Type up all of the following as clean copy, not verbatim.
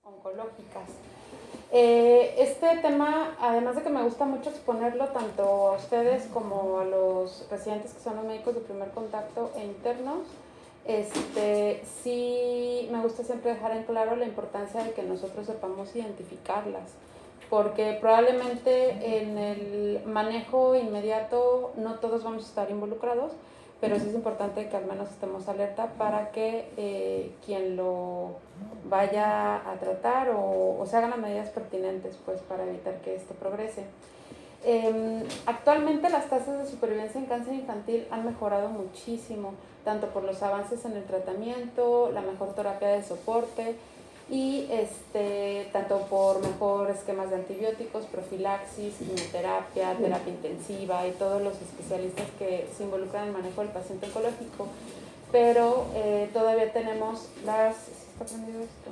oncológicas. Este tema, además de que me gusta mucho exponerlo tanto a ustedes como a los residentes que son los médicos de primer contacto e internos, sí me gusta siempre dejar en claro la importancia de que nosotros sepamos identificarlas, porque probablemente en el manejo inmediato no todos vamos a estar involucrados, pero sí es importante que al menos estemos alerta para que quien lo vaya a tratar o se hagan las medidas pertinentes pues, para evitar que esto progrese. Actualmente las tasas de supervivencia en cáncer infantil han mejorado muchísimo, tanto por los avances en el tratamiento, la mejor terapia de soporte y tanto por mejor esquemas de antibióticos, profilaxis, quimioterapia, terapia intensiva y todos los especialistas que se involucran en el manejo del paciente oncológico. Pero todavía tenemos las... ¿Sí está prendido esto?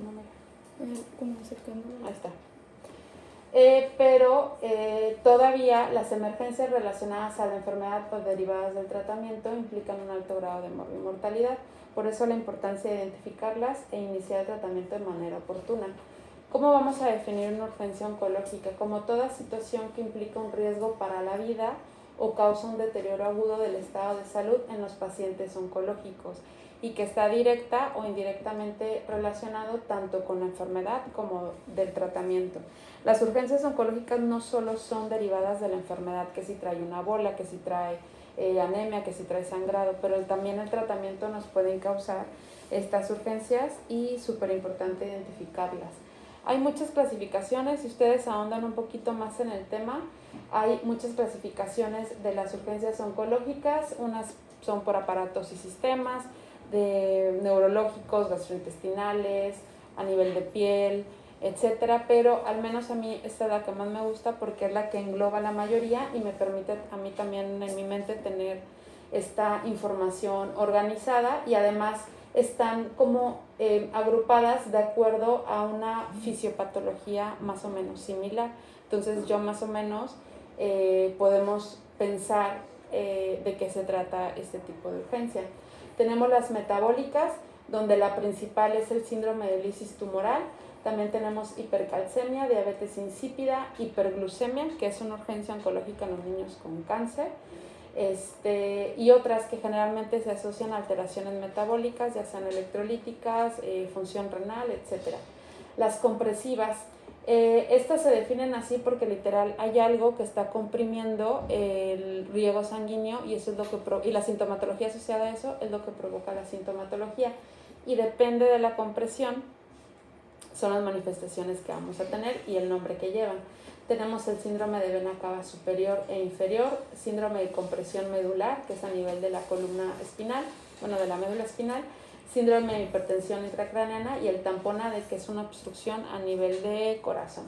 No me... Como acercándolo. Ahí está. Pero todavía las emergencias relacionadas a la enfermedad o derivadas del tratamiento implican un alto grado de mortalidad. Por eso la importancia de identificarlas e iniciar el tratamiento de manera oportuna. ¿Cómo vamos a definir una urgencia oncológica? Como toda situación que implica un riesgo para la vida o causa un deterioro agudo del estado de salud en los pacientes oncológicos y que está directa o indirectamente relacionado tanto con la enfermedad como del tratamiento. Las urgencias oncológicas no solo son derivadas de la enfermedad, que si trae una bola, que si trae anemia, que si trae sangrado, pero también el tratamiento nos pueden causar estas urgencias y súper importante identificarlas. Hay muchas clasificaciones, si ustedes ahondan un poquito más en el tema, hay muchas clasificaciones de las urgencias oncológicas, unas son por aparatos y sistemas, de neurológicos, gastrointestinales, a nivel de piel, etcétera, pero al menos a mí esta es la que más me gusta porque es la que engloba la mayoría y me permite a mí también en mi mente tener esta información organizada y además están como agrupadas de acuerdo a una fisiopatología más o menos similar. Entonces yo más o menos podemos pensar de qué se trata este tipo de urgencia. Tenemos las metabólicas, donde la principal es el síndrome de lisis tumoral. También tenemos hipercalcemia, diabetes insípida, hiperglucemia, que es una urgencia oncológica en los niños con cáncer, y otras que generalmente se asocian a alteraciones metabólicas, ya sean electrolíticas, función renal, etc. Las compresivas, estas se definen así porque literal hay algo que está comprimiendo el riego sanguíneo y eso es lo que y la sintomatología asociada a eso es lo que provoca la sintomatología y depende de la compresión son las manifestaciones que vamos a tener y el nombre que llevan. Tenemos el síndrome de vena cava superior e inferior, síndrome de compresión medular, que es a nivel de la columna espinal, de la médula espinal, síndrome de hipertensión intracraneana y el tamponade, que es una obstrucción a nivel de corazón.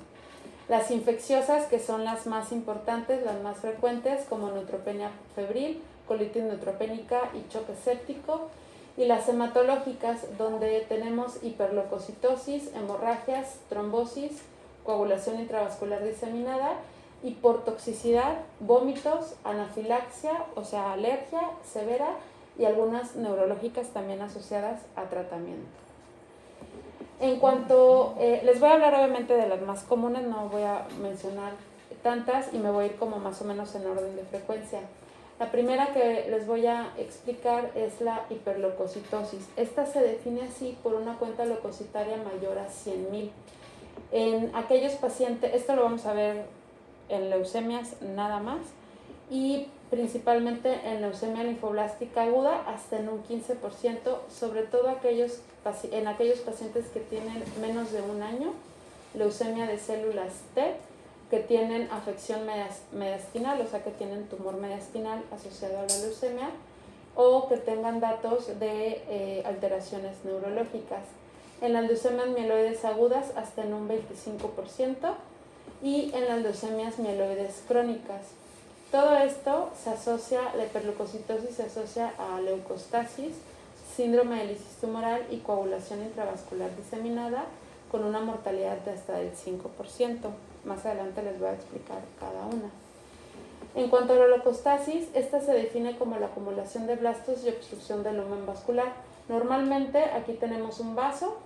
Las infecciosas, que son las más importantes, las más frecuentes, como neutropenia febril, colitis neutropénica y choque séptico, y las hematológicas, donde tenemos hiperleucocitosis, hemorragias, trombosis, coagulación intravascular diseminada y por toxicidad, vómitos, anafilaxia, o sea, alergia severa y algunas neurológicas también asociadas a tratamiento. En cuanto, les voy a hablar obviamente de las más comunes, no voy a mencionar tantas y me voy a ir como más o menos en orden de frecuencia. La primera que les voy a explicar es la hiperleucocitosis. Esta se define así por una cuenta leucocitaria mayor a 100.000. En aquellos pacientes, esto lo vamos a ver en leucemias nada más, y principalmente en leucemia linfoblástica aguda hasta en un 15%, sobre todo en aquellos pacientes que tienen menos de un año, leucemia de células T, que tienen afección mediastinal, o sea que tienen tumor mediastinal asociado a la leucemia, o que tengan datos de alteraciones neurológicas. En las leucemias mieloides agudas hasta en un 25% y en las leucemias mieloides crónicas. Todo esto se asocia, la hiperleucocitosis se asocia a leucostasis, síndrome de lisis tumoral y coagulación intravascular diseminada con una mortalidad de hasta el 5%. Más adelante les voy a explicar cada una. En cuanto a la leucostasis, esta se define como la acumulación de blastos y obstrucción del lumen vascular. Normalmente aquí tenemos un vaso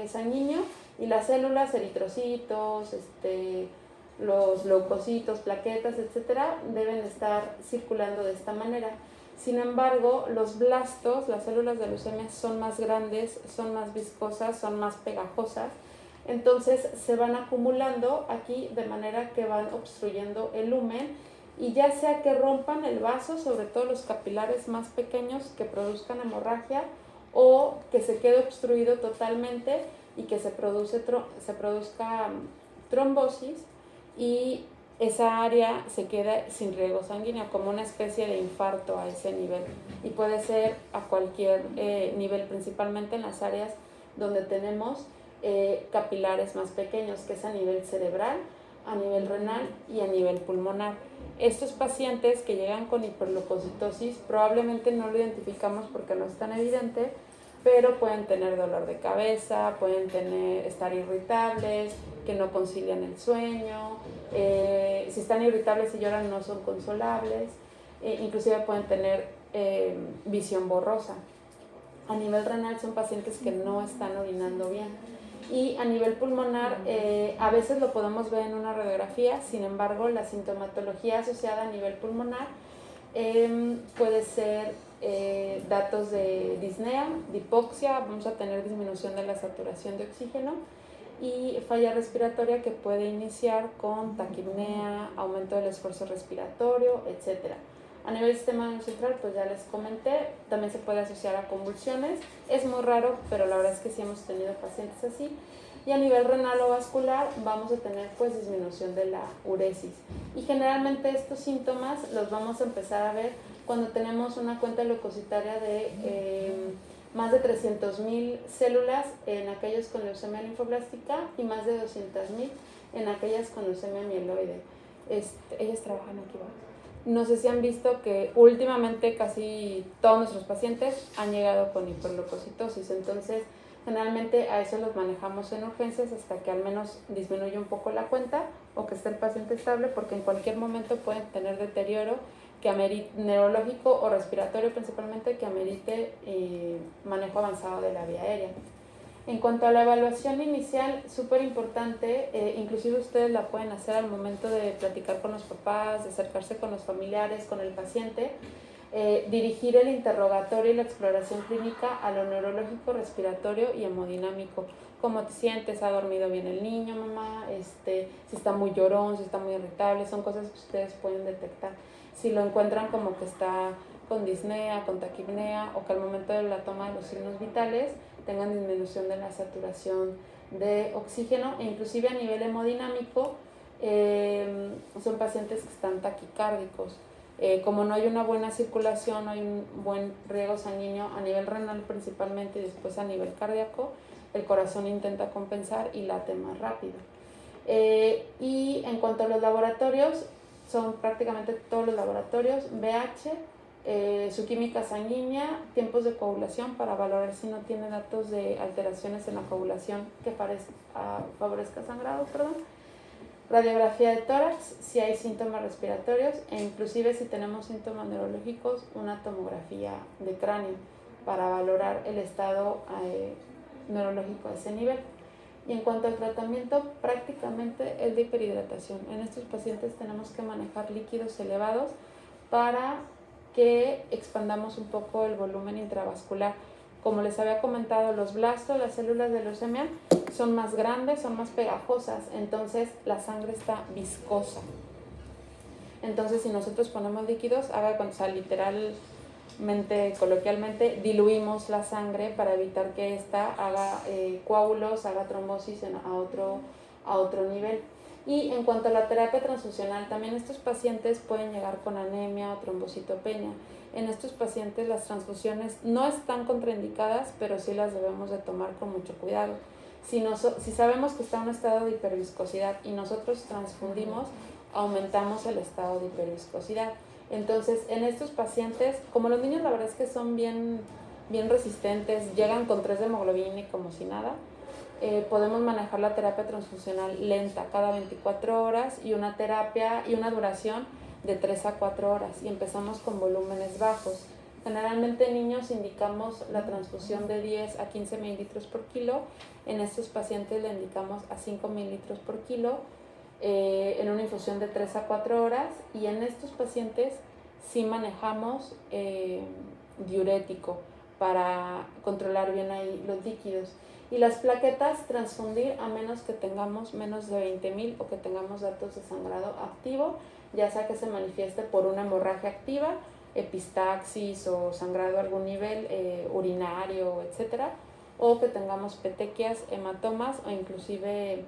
sanguíneo y las células, eritrocitos, los leucocitos, plaquetas, etcétera, deben estar circulando de esta manera. Sin embargo, los blastos, las células de leucemia, son más grandes, son más viscosas, son más pegajosas. Entonces se van acumulando aquí de manera que van obstruyendo el lumen y ya sea que rompan el vaso, sobre todo los capilares más pequeños que produzcan hemorragia, o que se quede obstruido totalmente y que se produzca trombosis y esa área se queda sin riego sanguíneo, como una especie de infarto a ese nivel. Y puede ser a cualquier nivel, principalmente en las áreas donde tenemos capilares más pequeños, que es a nivel cerebral, a nivel renal y a nivel pulmonar. Estos pacientes que llegan con hiperleucocitosis probablemente no lo identificamos porque no es tan evidente, pero pueden tener dolor de cabeza, pueden estar irritables, que no concilian el sueño, si están irritables y lloran no son consolables, inclusive pueden tener visión borrosa. A nivel renal son pacientes que no están orinando bien. Y a nivel pulmonar, a veces lo podemos ver en una radiografía, sin embargo, la sintomatología asociada a nivel pulmonar puede ser datos de disnea, de hipoxia, vamos a tener disminución de la saturación de oxígeno y falla respiratoria que puede iniciar con taquipnea, aumento del esfuerzo respiratorio, etc. A nivel sistema nervioso central, pues ya les comenté, también se puede asociar a convulsiones. Es muy raro, pero la verdad es que sí hemos tenido pacientes así. Y a nivel renal o vascular vamos a tener pues disminución de la uresis. Y generalmente estos síntomas los vamos a empezar a ver cuando tenemos una cuenta leucocitaria de más de 300,000 células en aquellos con leucemia linfoblástica y más de 200,000 en aquellas con leucemia mieloide. Ellas trabajan aquí abajo. No sé si han visto que últimamente casi todos nuestros pacientes han llegado con hiperleucocitosis, entonces generalmente a eso los manejamos en urgencias hasta que al menos disminuya un poco la cuenta o que esté el paciente estable, porque en cualquier momento pueden tener deterioro que neurológico o respiratorio principalmente, que amerite manejo avanzado de la vía aérea. En cuanto a la evaluación inicial, súper importante, inclusive ustedes la pueden hacer al momento de platicar con los papás, de acercarse con los familiares, con el paciente, dirigir el interrogatorio y la exploración clínica a lo neurológico, respiratorio y hemodinámico. ¿Cómo te sientes? ¿Ha dormido bien el niño, mamá? Si está muy llorón, si está muy irritable, son cosas que ustedes pueden detectar. Si lo encuentran como que está con disnea, con taquipnea, o que al momento de la toma de los signos vitales tengan disminución de la saturación de oxígeno, e inclusive a nivel hemodinámico son pacientes que están taquicárdicos. Como no hay una buena circulación, no hay un buen riego sanguíneo a nivel renal principalmente y después a nivel cardíaco, el corazón intenta compensar y late más rápido. Y en cuanto a los laboratorios, son prácticamente todos los laboratorios, BH, su química sanguínea, tiempos de coagulación para valorar si no tiene datos de alteraciones en la coagulación que favorezca sangrado, radiografía de tórax, si hay síntomas respiratorios e inclusive si tenemos síntomas neurológicos, una tomografía de cráneo para valorar el estado neurológico a ese nivel. Y en cuanto al tratamiento, prácticamente es de hiperhidratación. En estos pacientes tenemos que manejar líquidos elevados para que expandamos un poco el volumen intravascular. Como les había comentado, los blastos, las células de leucemia, son más grandes, son más pegajosas, entonces la sangre está viscosa. Entonces, si nosotros ponemos líquidos, literalmente, coloquialmente, diluimos la sangre para evitar que ésta haga coágulos, haga trombosis a otro nivel. Y en cuanto a la terapia transfusional, también estos pacientes pueden llegar con anemia o trombocitopenia. En estos pacientes las transfusiones no están contraindicadas, pero sí las debemos de tomar con mucho cuidado. Si sabemos que está en un estado de hiperviscosidad y nosotros transfundimos, aumentamos el estado de hiperviscosidad. Entonces, en estos pacientes, como los niños la verdad es que son bien resistentes, llegan con 3 de hemoglobina y como si nada, podemos manejar la terapia transfusional lenta cada 24 horas y una terapia y una duración de 3 a 4 horas y empezamos con volúmenes bajos. Generalmente en niños indicamos la transfusión de 10 a 15 mililitros por kilo. En estos pacientes le indicamos a 5 mililitros por kilo en una infusión de 3 a 4 horas. Y en estos pacientes sí manejamos diurético para controlar bien ahí los líquidos. Y las plaquetas transfundir a menos que tengamos menos de 20,000 o que tengamos datos de sangrado activo, ya sea que se manifieste por una hemorragia activa, epistaxis o sangrado a algún nivel urinario, etcétera, o que tengamos petequias, hematomas o inclusive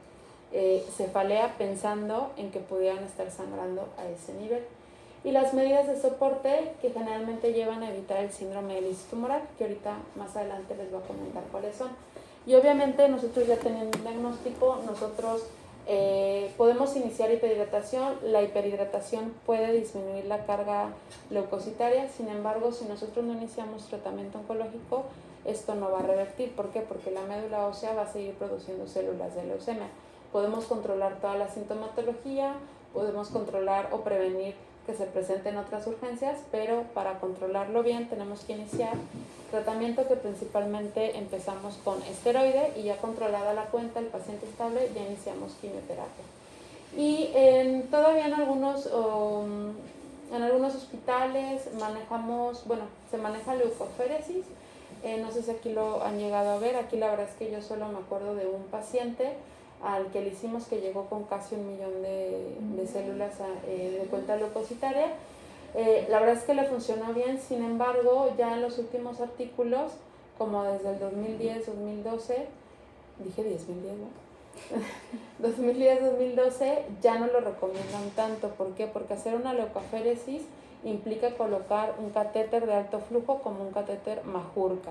cefalea pensando en que pudieran estar sangrando a ese nivel. Y las medidas de soporte que generalmente llevan a evitar el síndrome de lisis tumoral, que ahorita más adelante les voy a comentar cuáles son. Y obviamente nosotros ya teniendo un diagnóstico, nosotros podemos iniciar hiperhidratación. La hiperhidratación puede disminuir la carga leucocitaria, sin embargo, si nosotros no iniciamos tratamiento oncológico, esto no va a revertir. ¿Por qué? Porque la médula ósea va a seguir produciendo células de leucemia. Podemos controlar toda la sintomatología, podemos controlar o prevenir que se presenten otras urgencias, pero para controlarlo bien tenemos que iniciar tratamiento que principalmente empezamos con esteroide y ya controlada la cuenta, el paciente estable, ya iniciamos quimioterapia. Y todavía en algunos hospitales manejamos, se maneja leucoféresis, no sé si aquí lo han llegado a ver. Aquí la verdad es que yo solo me acuerdo de un paciente al que le hicimos que llegó con casi 1 millón de células de cuenta leucocitaria. La verdad es que le funcionó bien, sin embargo, ya en los últimos artículos, como desde el 2010, 2012, dije 2010, ¿no? 2010, 2012, ya no lo recomiendan tanto. ¿Por qué? Porque hacer una leucoféresis implica colocar un catéter de alto flujo como un catéter Majorca.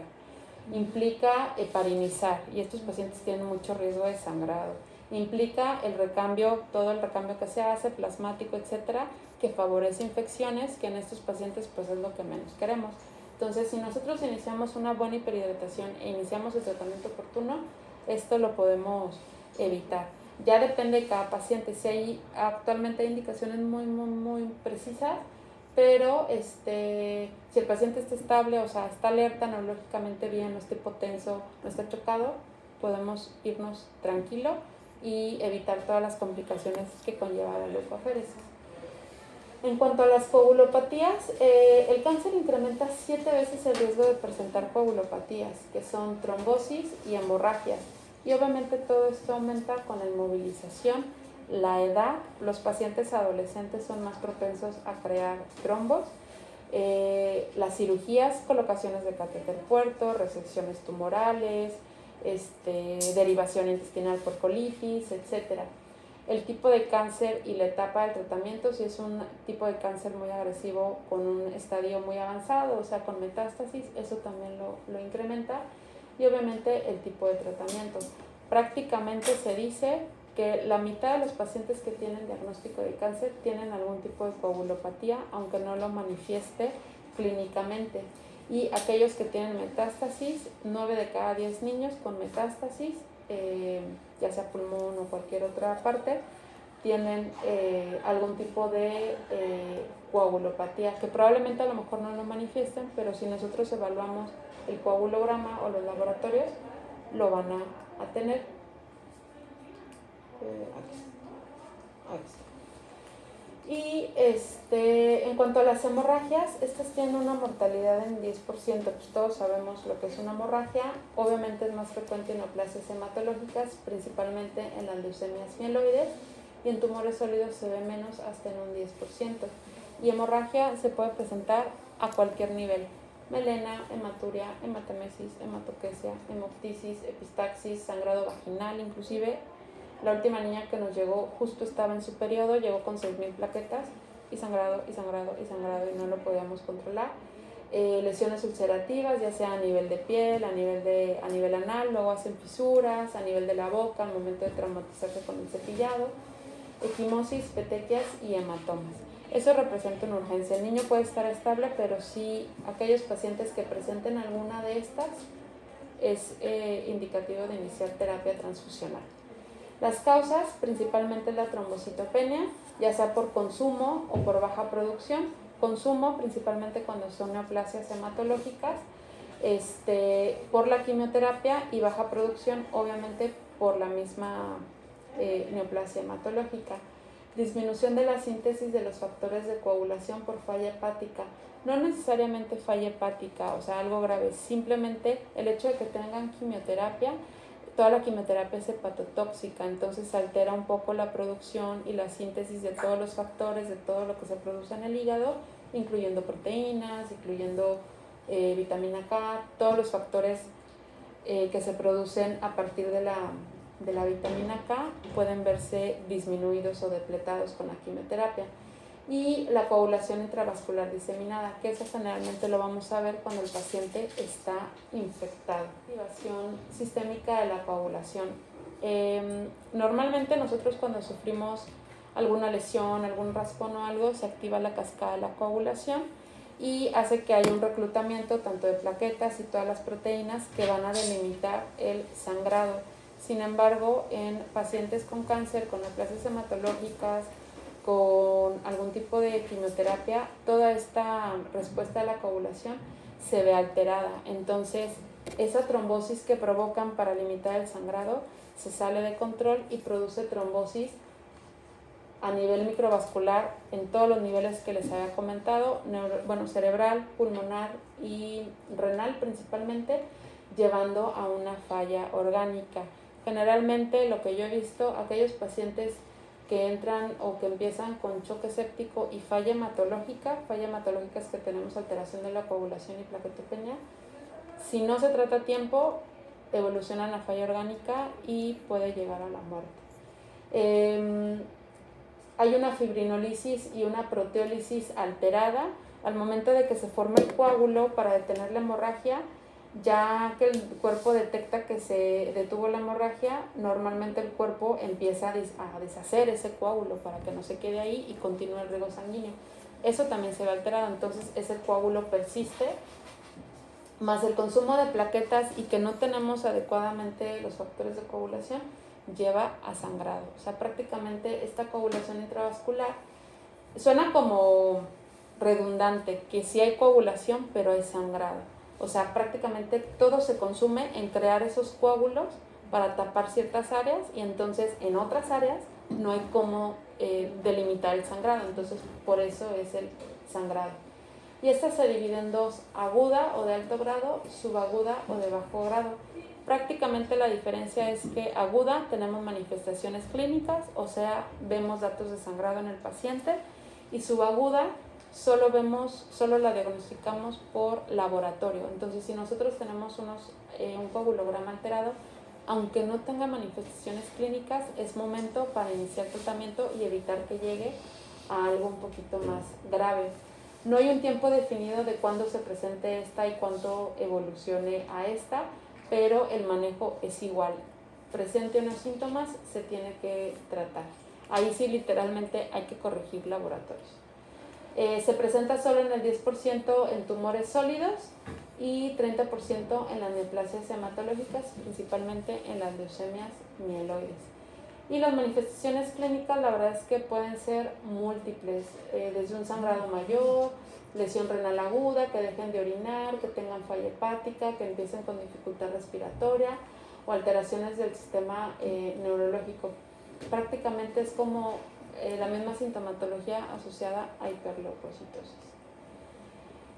Implica heparinizar y estos pacientes tienen mucho riesgo de sangrado. Implica el recambio, todo el recambio que se hace, plasmático, etcétera, que favorece infecciones, que en estos pacientes pues es lo que menos queremos. Entonces, si nosotros iniciamos una buena hiperhidratación e iniciamos el tratamiento oportuno, esto lo podemos evitar. Ya depende de cada paciente. Si actualmente hay indicaciones muy precisas, pero si el paciente está estable, o sea, está alerta, neurológicamente bien, no está hipotenso, no está chocado, podemos irnos tranquilo y evitar todas las complicaciones que conlleva la leucoféresis. En cuanto a las coagulopatías, el cáncer incrementa 7 veces el riesgo de presentar coagulopatías, que son trombosis y hemorragias. Y obviamente todo esto aumenta con la inmovilización, la edad. Los pacientes adolescentes son más propensos a crear trombos. Las cirugías, colocaciones de catéter puerto, resecciones tumorales, derivación intestinal por colitis, etc. El tipo de cáncer y la etapa del tratamiento, si es un tipo de cáncer muy agresivo con un estadio muy avanzado, o sea, con metástasis, eso también lo incrementa. Y obviamente el tipo de tratamiento. Prácticamente se dice que la mitad de los pacientes que tienen diagnóstico de cáncer tienen algún tipo de coagulopatía, aunque no lo manifieste clínicamente. Y aquellos que tienen metástasis, 9 de cada 10 niños con metástasis, ya sea pulmón o cualquier otra parte, tienen algún tipo de coagulopatía, que probablemente a lo mejor no lo manifiesten, pero si nosotros evaluamos el coagulograma o los laboratorios, lo van a tener. Aquí está. Y en cuanto a las hemorragias, estas tienen una mortalidad en 10%, pues todos sabemos lo que es una hemorragia. Obviamente es más frecuente en neoplasias hematológicas, principalmente en las leucemias mieloides, y en tumores sólidos se ve menos, hasta en un 10%. Y hemorragia se puede presentar a cualquier nivel: melena, hematuria, hematemesis, hematoquesia, hemoptisis, epistaxis, sangrado vaginal. Inclusive la última niña que nos llegó justo estaba en su periodo, llegó con 6,000 plaquetas y sangrado y no lo podíamos controlar. Lesiones ulcerativas, ya sea a nivel de piel, a nivel anal, luego hacen fisuras, a nivel de la boca al momento de traumatizarse con el cepillado, equimosis, petequias y hematomas. Eso representa una urgencia. El niño puede estar estable, pero sí aquellos pacientes que presenten alguna de estas es indicativo de iniciar terapia transfusional. Las causas, principalmente la trombocitopenia, ya sea por consumo o por baja producción, consumo, principalmente cuando son neoplasias hematológicas, por la quimioterapia, y baja producción, obviamente, por la misma neoplasia hematológica. Disminución de la síntesis de los factores de coagulación por falla hepática. No necesariamente falla hepática, o sea, algo grave, simplemente el hecho de que tengan quimioterapia. Toda la quimioterapia es hepatotóxica, entonces altera un poco la producción y la síntesis de todos los factores, de todo lo que se produce en el hígado, incluyendo proteínas, incluyendo vitamina K, todos los factores que se producen a partir de la vitamina K pueden verse disminuidos o depletados con la quimioterapia. Y la coagulación intravascular diseminada, que eso generalmente lo vamos a ver cuando el paciente está infectado. Activación sistémica de la coagulación. Normalmente nosotros cuando sufrimos alguna lesión, algún raspón o algo, se activa la cascada de la coagulación y hace que haya un reclutamiento tanto de plaquetas y todas las proteínas que van a delimitar el sangrado. Sin embargo, en pacientes con cáncer, con neoplasias hematológicas, con algún tipo de quimioterapia, toda esta respuesta a la coagulación se ve alterada. Entonces, esa trombosis que provocan para limitar el sangrado se sale de control y produce trombosis a nivel microvascular en todos los niveles que les había comentado, cerebral, pulmonar y renal principalmente, llevando a una falla orgánica. Generalmente lo que yo he visto, aquellos pacientes que entran o que empiezan con choque séptico y falla hematológica es que tenemos alteración de la coagulación y plaquetopenia, si no se trata a tiempo, evolucionan a falla orgánica y puede llegar a la muerte. Hay una fibrinolisis y una proteólisis alterada. Al momento de que se forma el coágulo para detener la hemorragia, ya que el cuerpo detecta que se detuvo la hemorragia, normalmente el cuerpo empieza a deshacer ese coágulo para que no se quede ahí y continúe el riego sanguíneo. Eso también se ve alterado, entonces ese coágulo persiste, más el consumo de plaquetas y que no tenemos adecuadamente los factores de coagulación, lleva a sangrado. O sea, prácticamente esta coagulación intravascular suena como redundante, que sí hay coagulación, pero hay sangrado. O sea, prácticamente todo se consume en crear esos coágulos para tapar ciertas áreas y entonces en otras áreas no hay cómo delimitar el sangrado. Entonces, por eso es el sangrado. Y esta se divide en dos: aguda o de alto grado, subaguda o de bajo grado. Prácticamente la diferencia es que aguda tenemos manifestaciones clínicas, o sea, vemos datos de sangrado en el paciente, y subaguda solo la diagnosticamos por laboratorio. Entonces, si nosotros tenemos un coagulograma alterado, aunque no tenga manifestaciones clínicas, es momento para iniciar tratamiento y evitar que llegue a algo un poquito más grave. No hay un tiempo definido de cuándo se presente esta y cuánto evolucione a esta, pero el manejo es igual. Presente unos síntomas, se tiene que tratar. Ahí sí literalmente hay que corregir laboratorios. Se presenta solo en el 10% en tumores sólidos y 30% en las neoplasias hematológicas, principalmente en las leucemias mieloides. Y las manifestaciones clínicas, la verdad es que pueden ser múltiples, desde un sangrado mayor, lesión renal aguda, que dejen de orinar, que tengan falla hepática, que empiecen con dificultad respiratoria o alteraciones del sistema neurológico. Prácticamente es como la misma sintomatología asociada a hiperleucocitosis.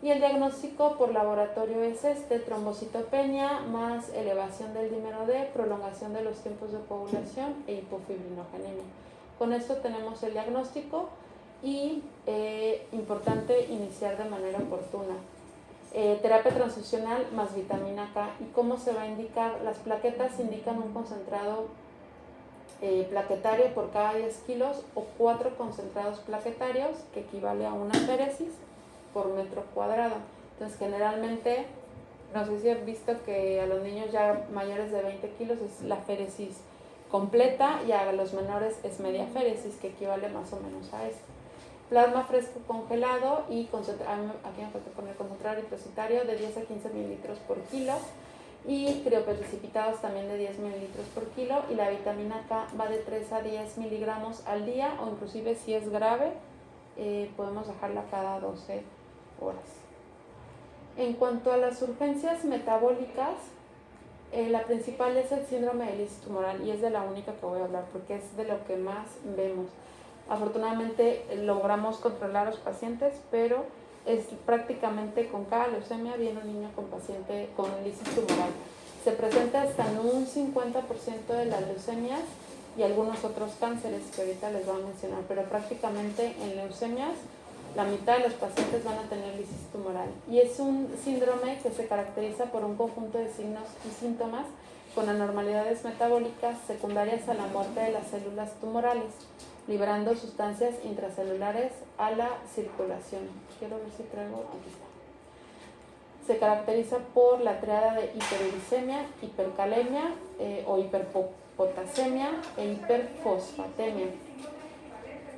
Y el diagnóstico por laboratorio es trombocitopenia más elevación del dímero D, prolongación de los tiempos de coagulación e hipofibrinogenemia. Con esto tenemos el diagnóstico y importante iniciar de manera oportuna. Terapia transfusional más vitamina K. ¿Y cómo se va a indicar? Las plaquetas indican un concentrado plaquetario por cada 10 kilos o 4 concentrados plaquetarios, que equivale a una féresis por metro cuadrado. Entonces, generalmente, no sé si has visto que a los niños ya mayores de 20 kilos es la féresis completa y a los menores es media féresis, que equivale más o menos a esto. Plasma fresco congelado y aquí me falta poner concentrado eritrocitario de 10 a 15 mililitros por kilo y crioprecipitados también de 10 mililitros por kilo, y la vitamina K va de 3 a 10 miligramos al día, o inclusive si es grave podemos dejarla cada 12 horas. En cuanto a las urgencias metabólicas, la principal es el síndrome de lisis tumoral y es de la única que voy a hablar porque es de lo que más vemos. Afortunadamente logramos controlar a los pacientes, pero es prácticamente con cada leucemia viene un niño con lisis tumoral. Se presenta hasta en un 50% de las leucemias y algunos otros cánceres que ahorita les voy a mencionar, pero prácticamente en leucemias la mitad de los pacientes van a tener lisis tumoral y es un síndrome que se caracteriza por un conjunto de signos y síntomas con anormalidades metabólicas secundarias a la muerte de las células tumorales, liberando sustancias intracelulares a la circulación. Quiero ver si traigo, aquí está. Se caracteriza por la triada de hiperuricemia, hipercalemia o hiperpotasemia e hiperfosfatemia.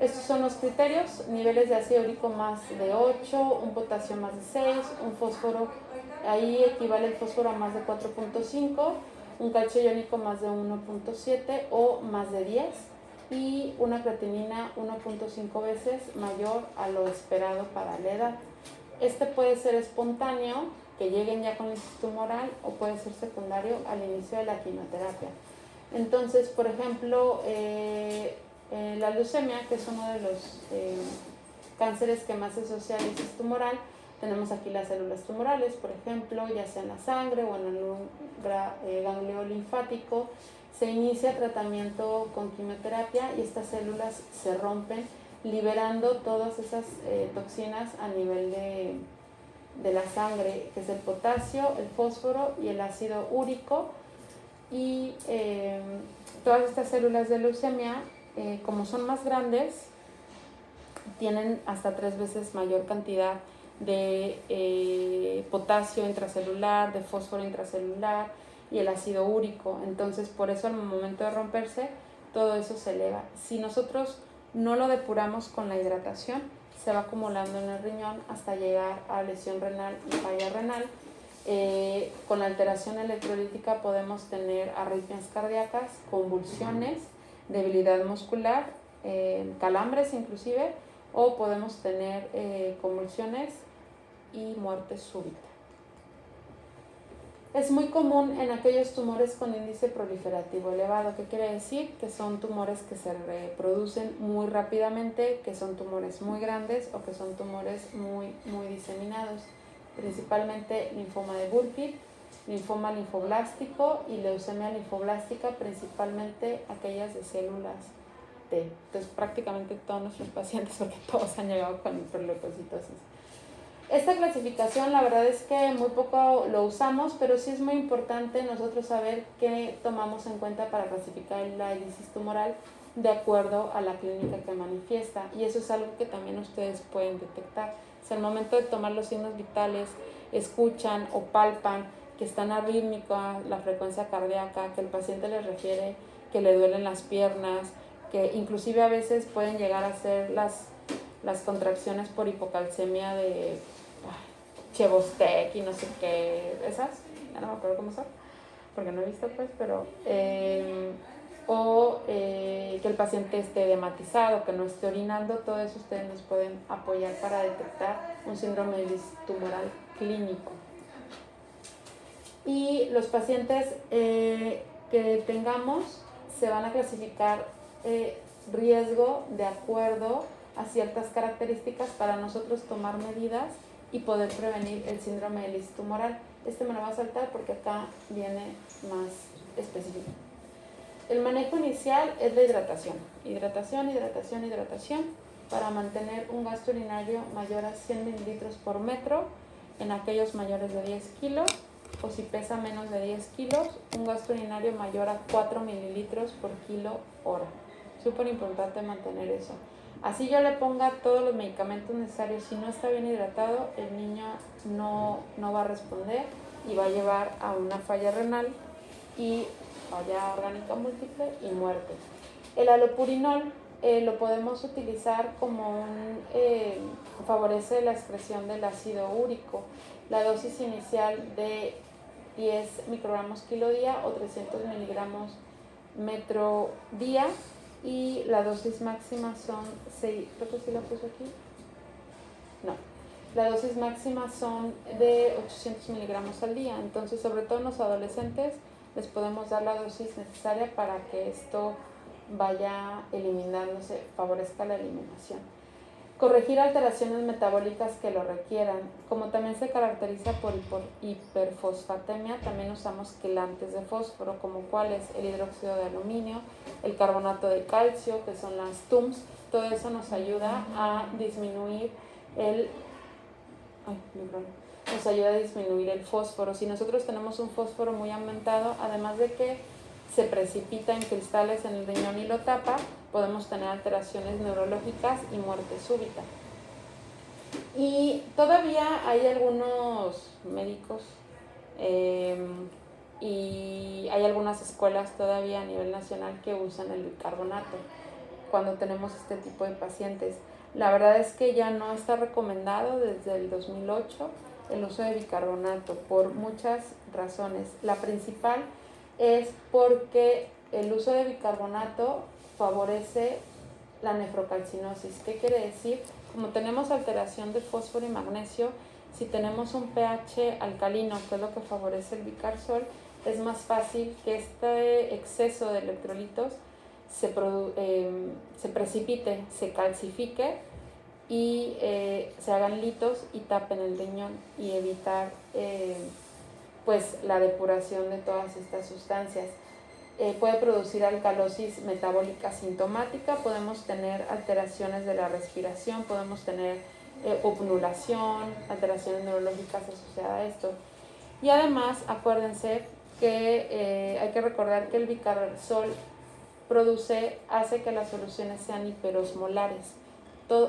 Estos son los criterios: niveles de ácido úrico más de 8, un potasio más de 6, un fósforo, ahí equivale el fósforo a más de 4.5, un calcio iónico más de 1.7 o más de 10 y una creatinina 1.5 veces mayor a lo esperado para la edad. Este puede ser espontáneo, que lleguen ya con lisis tumoral, o puede ser secundario al inicio de la quimioterapia. Entonces, por ejemplo, la leucemia, que es uno de los cánceres que más se asocia a lisis tumoral, tenemos aquí las células tumorales, por ejemplo, ya sea en la sangre o en el ganglio linfático. Se inicia tratamiento con quimioterapia y estas células se rompen, liberando todas esas toxinas a nivel de la sangre, que es el potasio, el fósforo y el ácido úrico. Y todas estas células de leucemia, como son más grandes, tienen hasta 3 veces mayor cantidad de potasio intracelular, de fósforo intracelular y el ácido úrico. Entonces, por eso al momento de romperse, todo eso se eleva. Si nosotros no lo depuramos con la hidratación, se va acumulando en el riñón hasta llegar a lesión renal y falla renal. Con la alteración electrolítica podemos tener arritmias cardíacas, convulsiones, debilidad muscular, calambres inclusive, o podemos tener convulsiones y muerte súbita. Es muy común en aquellos tumores con índice proliferativo elevado. ¿Qué quiere decir? Que son tumores que se reproducen muy rápidamente, que son tumores muy grandes o que son tumores muy diseminados. Principalmente linfoma de Burkitt, linfoma linfoblástico y leucemia linfoblástica, principalmente aquellas de células T. Entonces prácticamente todos nuestros pacientes, porque todos han llegado con hiperleucocitosis. Esta clasificación la verdad es que muy poco lo usamos, pero sí es muy importante nosotros saber qué tomamos en cuenta para clasificar la lisis tumoral de acuerdo a la clínica que manifiesta, y eso es algo que también ustedes pueden detectar. Si al momento de tomar los signos vitales escuchan o palpan que están arrítmicos, la frecuencia cardíaca, que el paciente les refiere que le duelen las piernas, que inclusive a veces pueden llegar a ser las contracciones por hipocalcemia de Chevostec y no sé qué, esas, ya no me acuerdo cómo son, porque no he visto pues, pero que el paciente esté edematizado, que no esté orinando, todo eso ustedes nos pueden apoyar para detectar un síndrome de lisis tumoral clínico. Y los pacientes que tengamos se van a clasificar riesgo de acuerdo a ciertas características para nosotros tomar medidas y poder prevenir el síndrome de lisis tumoral. Este me lo va a saltar porque acá viene más específico. El manejo inicial es la hidratación. Hidratación para mantener un gasto urinario mayor a 100 mililitros por metro en aquellos mayores de 10 kilos, o si pesa menos de 10 kilos, un gasto urinario mayor a 4 mililitros por kilo hora. Súper importante mantener eso. Así yo le ponga todos los medicamentos necesarios, si no está bien hidratado, el niño no va a responder y va a llevar a una falla renal y falla orgánica múltiple y muerte. El allopurinol lo podemos utilizar como favorece la excreción del ácido úrico. La dosis inicial de 10 microgramos kilo día o 300 miligramos metro día, y la dosis máxima son 6, creo que sí la puse aquí, No. La dosis máxima son de 800 miligramos al día, entonces sobre todo en los adolescentes les podemos dar la dosis necesaria para que esto vaya eliminándose, favorezca la eliminación. Corregir alteraciones metabólicas que lo requieran. Como también se caracteriza por hiperfosfatemia, también usamos quelantes de fósforo, como cuáles: el hidróxido de aluminio, el carbonato de calcio, que son las TUMS. Todo eso nos ayuda a disminuir el fósforo. Si nosotros tenemos un fósforo muy aumentado, además de que se precipita en cristales en el riñón y lo tapa, podemos tener alteraciones neurológicas y muerte súbita. Y todavía hay algunos médicos y hay algunas escuelas todavía a nivel nacional que usan el bicarbonato cuando tenemos este tipo de pacientes. La verdad es que ya no está recomendado desde el 2008 el uso de bicarbonato por muchas razones. La principal es porque el uso de bicarbonato favorece la nefrocalcinosis. ¿Qué quiere decir? Como tenemos alteración de fósforo y magnesio, si tenemos un pH alcalino, que es lo que favorece el bicarsol, es más fácil que este exceso de electrolitos se precipite, se calcifique y se hagan litos y tapen el riñón, y evitar pues la depuración de todas estas sustancias. Puede producir alcalosis metabólica sintomática, podemos tener alteraciones de la respiración, podemos tener obnulación, alteraciones neurológicas asociadas a esto. Y además, acuérdense que hay que recordar que el bicarsol hace que las soluciones sean hiperosmolares.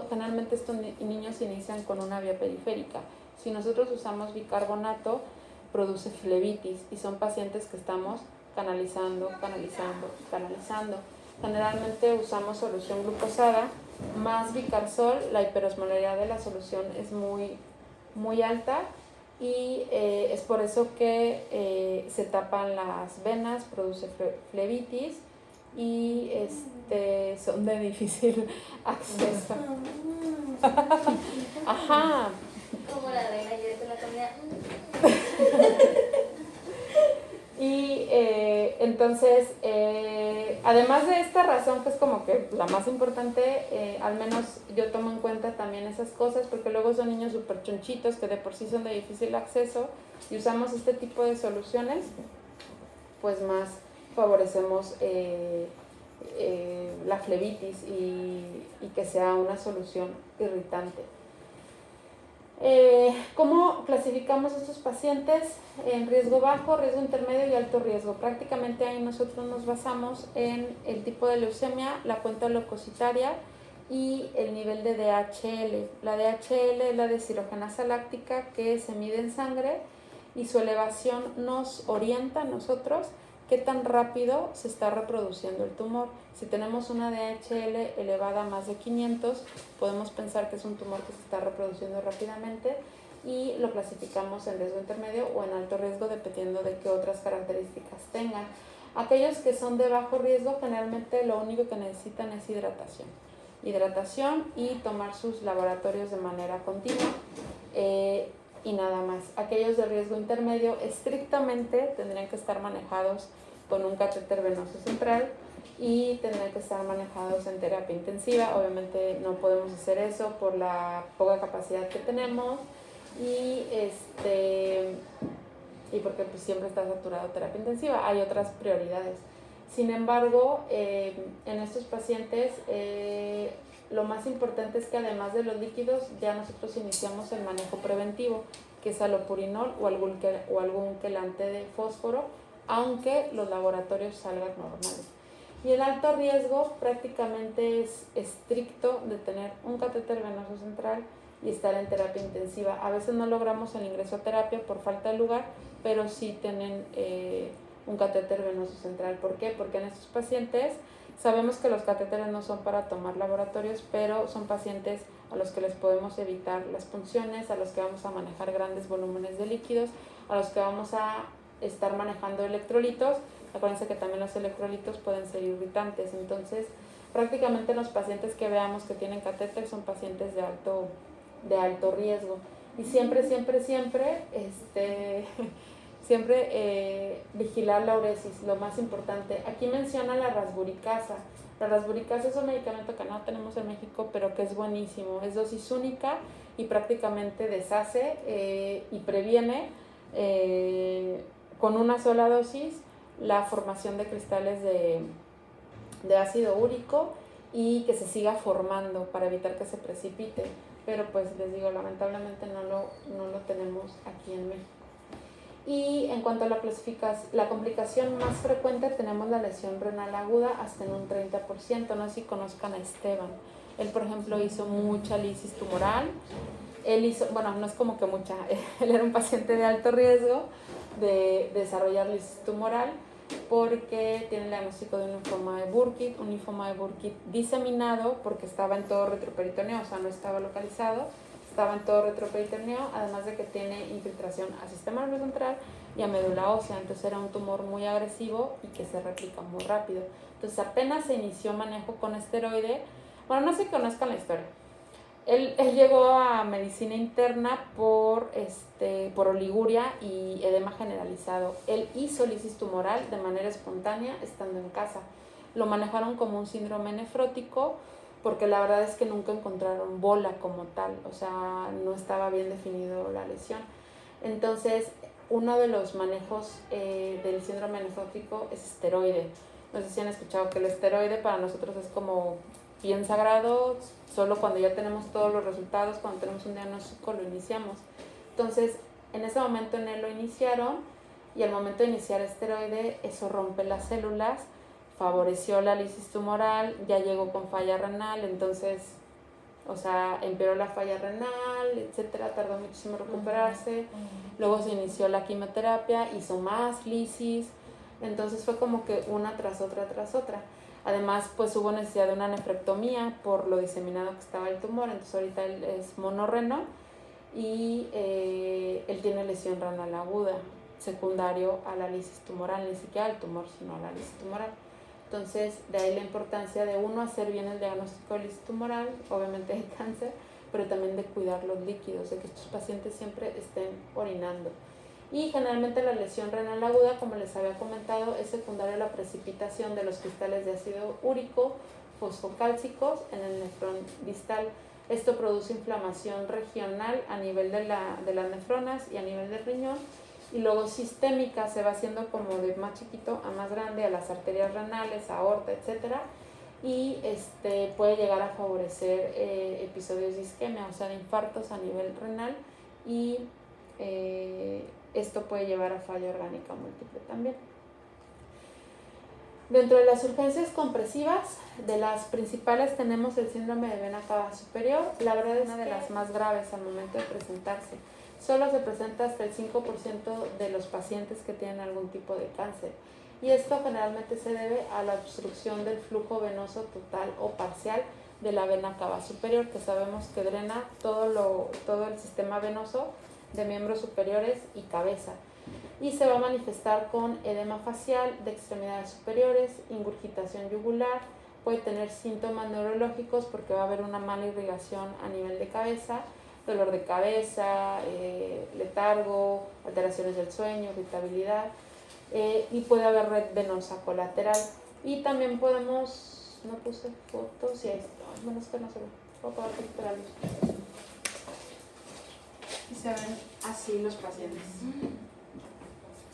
Generalmente estos niños inician con una vía periférica. Si nosotros usamos bicarbonato, produce flebitis, y son pacientes que estamos canalizando. Generalmente usamos solución glucosada más bicarsol, la hiperosmolaridad de la solución es muy alta, y es por eso que se tapan las venas, produce flebitis y son de difícil acceso. Ajá. Como la reina, yo te la comida. Y entonces, además de esta razón, que es como que la más importante, al menos yo tomo en cuenta también esas cosas, porque luego son niños súper chonchitos que de por sí son de difícil acceso, y usamos este tipo de soluciones, pues más favorecemos la flebitis y que sea una solución irritante. ¿Cómo clasificamos a estos pacientes? En riesgo bajo, riesgo intermedio y alto riesgo. Prácticamente ahí nosotros nos basamos en el tipo de leucemia, la cuenta leucocitaria y el nivel de DHL. La DHL es la deshidrogenasa láctica, que se mide en sangre, y su elevación nos orienta a nosotros qué tan rápido se está reproduciendo el tumor. Si tenemos una DHL elevada a más de 500, podemos pensar que es un tumor que se está reproduciendo rápidamente, y lo clasificamos en riesgo intermedio o en alto riesgo, dependiendo de qué otras características tengan. Aquellos que son de bajo riesgo, generalmente lo único que necesitan es hidratación y tomar sus laboratorios de manera continua, y nada más. Aquellos de riesgo intermedio estrictamente tendrían que estar manejados con un catéter venoso central y tendrían que estar manejados en terapia intensiva. Obviamente no podemos hacer eso por la poca capacidad que tenemos, y porque pues siempre está saturado terapia intensiva. Hay otras prioridades. Sin embargo, en estos pacientes lo más importante es que, además de los líquidos, ya nosotros iniciamos el manejo preventivo, que es alopurinol o algún quelante de fósforo, aunque los laboratorios salgan normales. Y el alto riesgo prácticamente es estricto de tener un catéter venoso central y estar en terapia intensiva. A veces no logramos el ingreso a terapia por falta de lugar, pero sí tienen un catéter venoso central. ¿Por qué? Porque en estos pacientes sabemos que los catéteres no son para tomar laboratorios, pero son pacientes a los que les podemos evitar las punciones, a los que vamos a manejar grandes volúmenes de líquidos, a los que vamos a estar manejando electrolitos. Acuérdense que también los electrolitos pueden ser irritantes. Entonces, prácticamente los pacientes que veamos que tienen catéter son pacientes de alto de alto riesgo. Y siempre vigilar la uresis, lo más importante. Aquí menciona la rasburicasa. La rasburicasa es un medicamento que no tenemos en México, pero que es buenísimo. Es dosis única y prácticamente deshace y previene con una sola dosis la formación de cristales de ácido úrico y que se siga formando para evitar que se precipite. Pero pues les digo, lamentablemente no lo tenemos aquí en México. Y en cuanto a la complicación más frecuente, tenemos la lesión renal aguda hasta en un 30%. No sé si conozcan a Esteban. Él, por ejemplo, hizo mucha lisis tumoral. Él hizo, bueno, no es como que mucha, él era un paciente de alto riesgo de desarrollar lisis tumoral porque tiene el diagnóstico de un linfoma de Burkitt diseminado porque estaba en todo retroperitoneo, o sea, no estaba localizado. Estaba en todo retroperitoneo, además de que tiene infiltración al sistema nervioso central y a médula ósea, entonces era un tumor muy agresivo y que se replica muy rápido. Entonces apenas se inició manejo con esteroide, bueno, no sé si conozcan la historia. Él llegó a medicina interna por oliguria y edema generalizado. Él hizo lisis tumoral de manera espontánea estando en casa. Lo manejaron como un síndrome nefrótico, porque la verdad es que nunca encontraron bola como tal, o sea, no estaba bien definido la lesión. Entonces, uno de los manejos del síndrome nefrótico es esteroide. No sé si han escuchado que el esteroide para nosotros es como bien sagrado, solo cuando ya tenemos todos los resultados, cuando tenemos un diagnóstico lo iniciamos. Entonces, en ese momento en él lo iniciaron y al momento de iniciar esteroide, eso rompe las células, favoreció la lisis tumoral, ya llegó con falla renal, entonces, o sea, empeoró la falla renal, etcétera, tardó muchísimo en recuperarse. Luego se inició la quimioterapia, hizo más lisis, entonces fue como que una tras otra. Además, pues hubo necesidad de una nefrectomía por lo diseminado que estaba el tumor, entonces ahorita él es monorreno y él tiene lesión renal aguda, secundario a la lisis tumoral, ni siquiera al tumor, sino a la lisis tumoral. Entonces, de ahí la importancia de uno hacer bien el diagnóstico de lisis tumoral, obviamente de cáncer, pero también de cuidar los líquidos, de que estos pacientes siempre estén orinando. Y generalmente la lesión renal aguda, como les había comentado, es secundaria a la precipitación de los cristales de ácido úrico fosfocálcicos en el nefrón distal. Esto produce inflamación regional a nivel de las nefronas y a nivel del riñón, y luego sistémica se va haciendo como de más chiquito a más grande a las arterias renales, aorta, etcétera, y puede llegar a favorecer episodios de isquemia, o sea, de infartos a nivel renal, y esto puede llevar a falla orgánica múltiple también. Dentro de las urgencias compresivas, de las principales tenemos el síndrome de vena cava superior. La verdad es una de las más graves al momento de presentarse. Solo se presenta hasta el 5% de los pacientes que tienen algún tipo de cáncer. Y esto generalmente se debe a la obstrucción del flujo venoso total o parcial de la vena cava superior, que sabemos que drena todo el sistema venoso de miembros superiores y cabeza. Y se va a manifestar con edema facial de extremidades superiores, ingurgitación yugular, puede tener síntomas neurológicos porque va a haber una mala irrigación a nivel de cabeza, dolor de cabeza, letargo, alteraciones del sueño, irritabilidad, y puede haber red venosa colateral. Y también podemos, no puse fotos, y ahí está, menos que no se ve, voy a apagar un poquito la luz. Y se ven así los pacientes.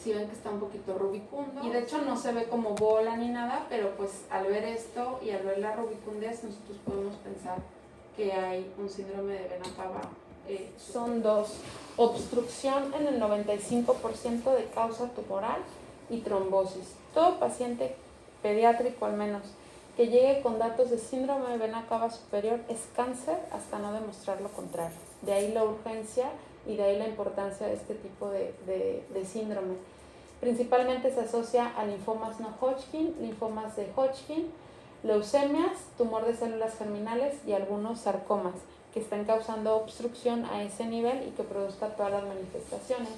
Si ven que está un poquito rubicundo, y de hecho no se ve como bola ni nada, pero pues al ver esto y al ver la rubicundez nosotros podemos pensar que hay un síndrome de vena cava. Son dos: obstrucción en el 95% de causa tumoral y trombosis. Todo paciente pediátrico al menos que llegue con datos de síndrome de vena cava superior es cáncer hasta no demostrar lo contrario. De ahí la urgencia y de ahí la importancia de este tipo de síndrome. Principalmente se asocia a linfomas no Hodgkin, linfomas de Hodgkin, leucemias, tumor de células germinales y algunos sarcomas que están causando obstrucción a ese nivel y que produzca todas las manifestaciones.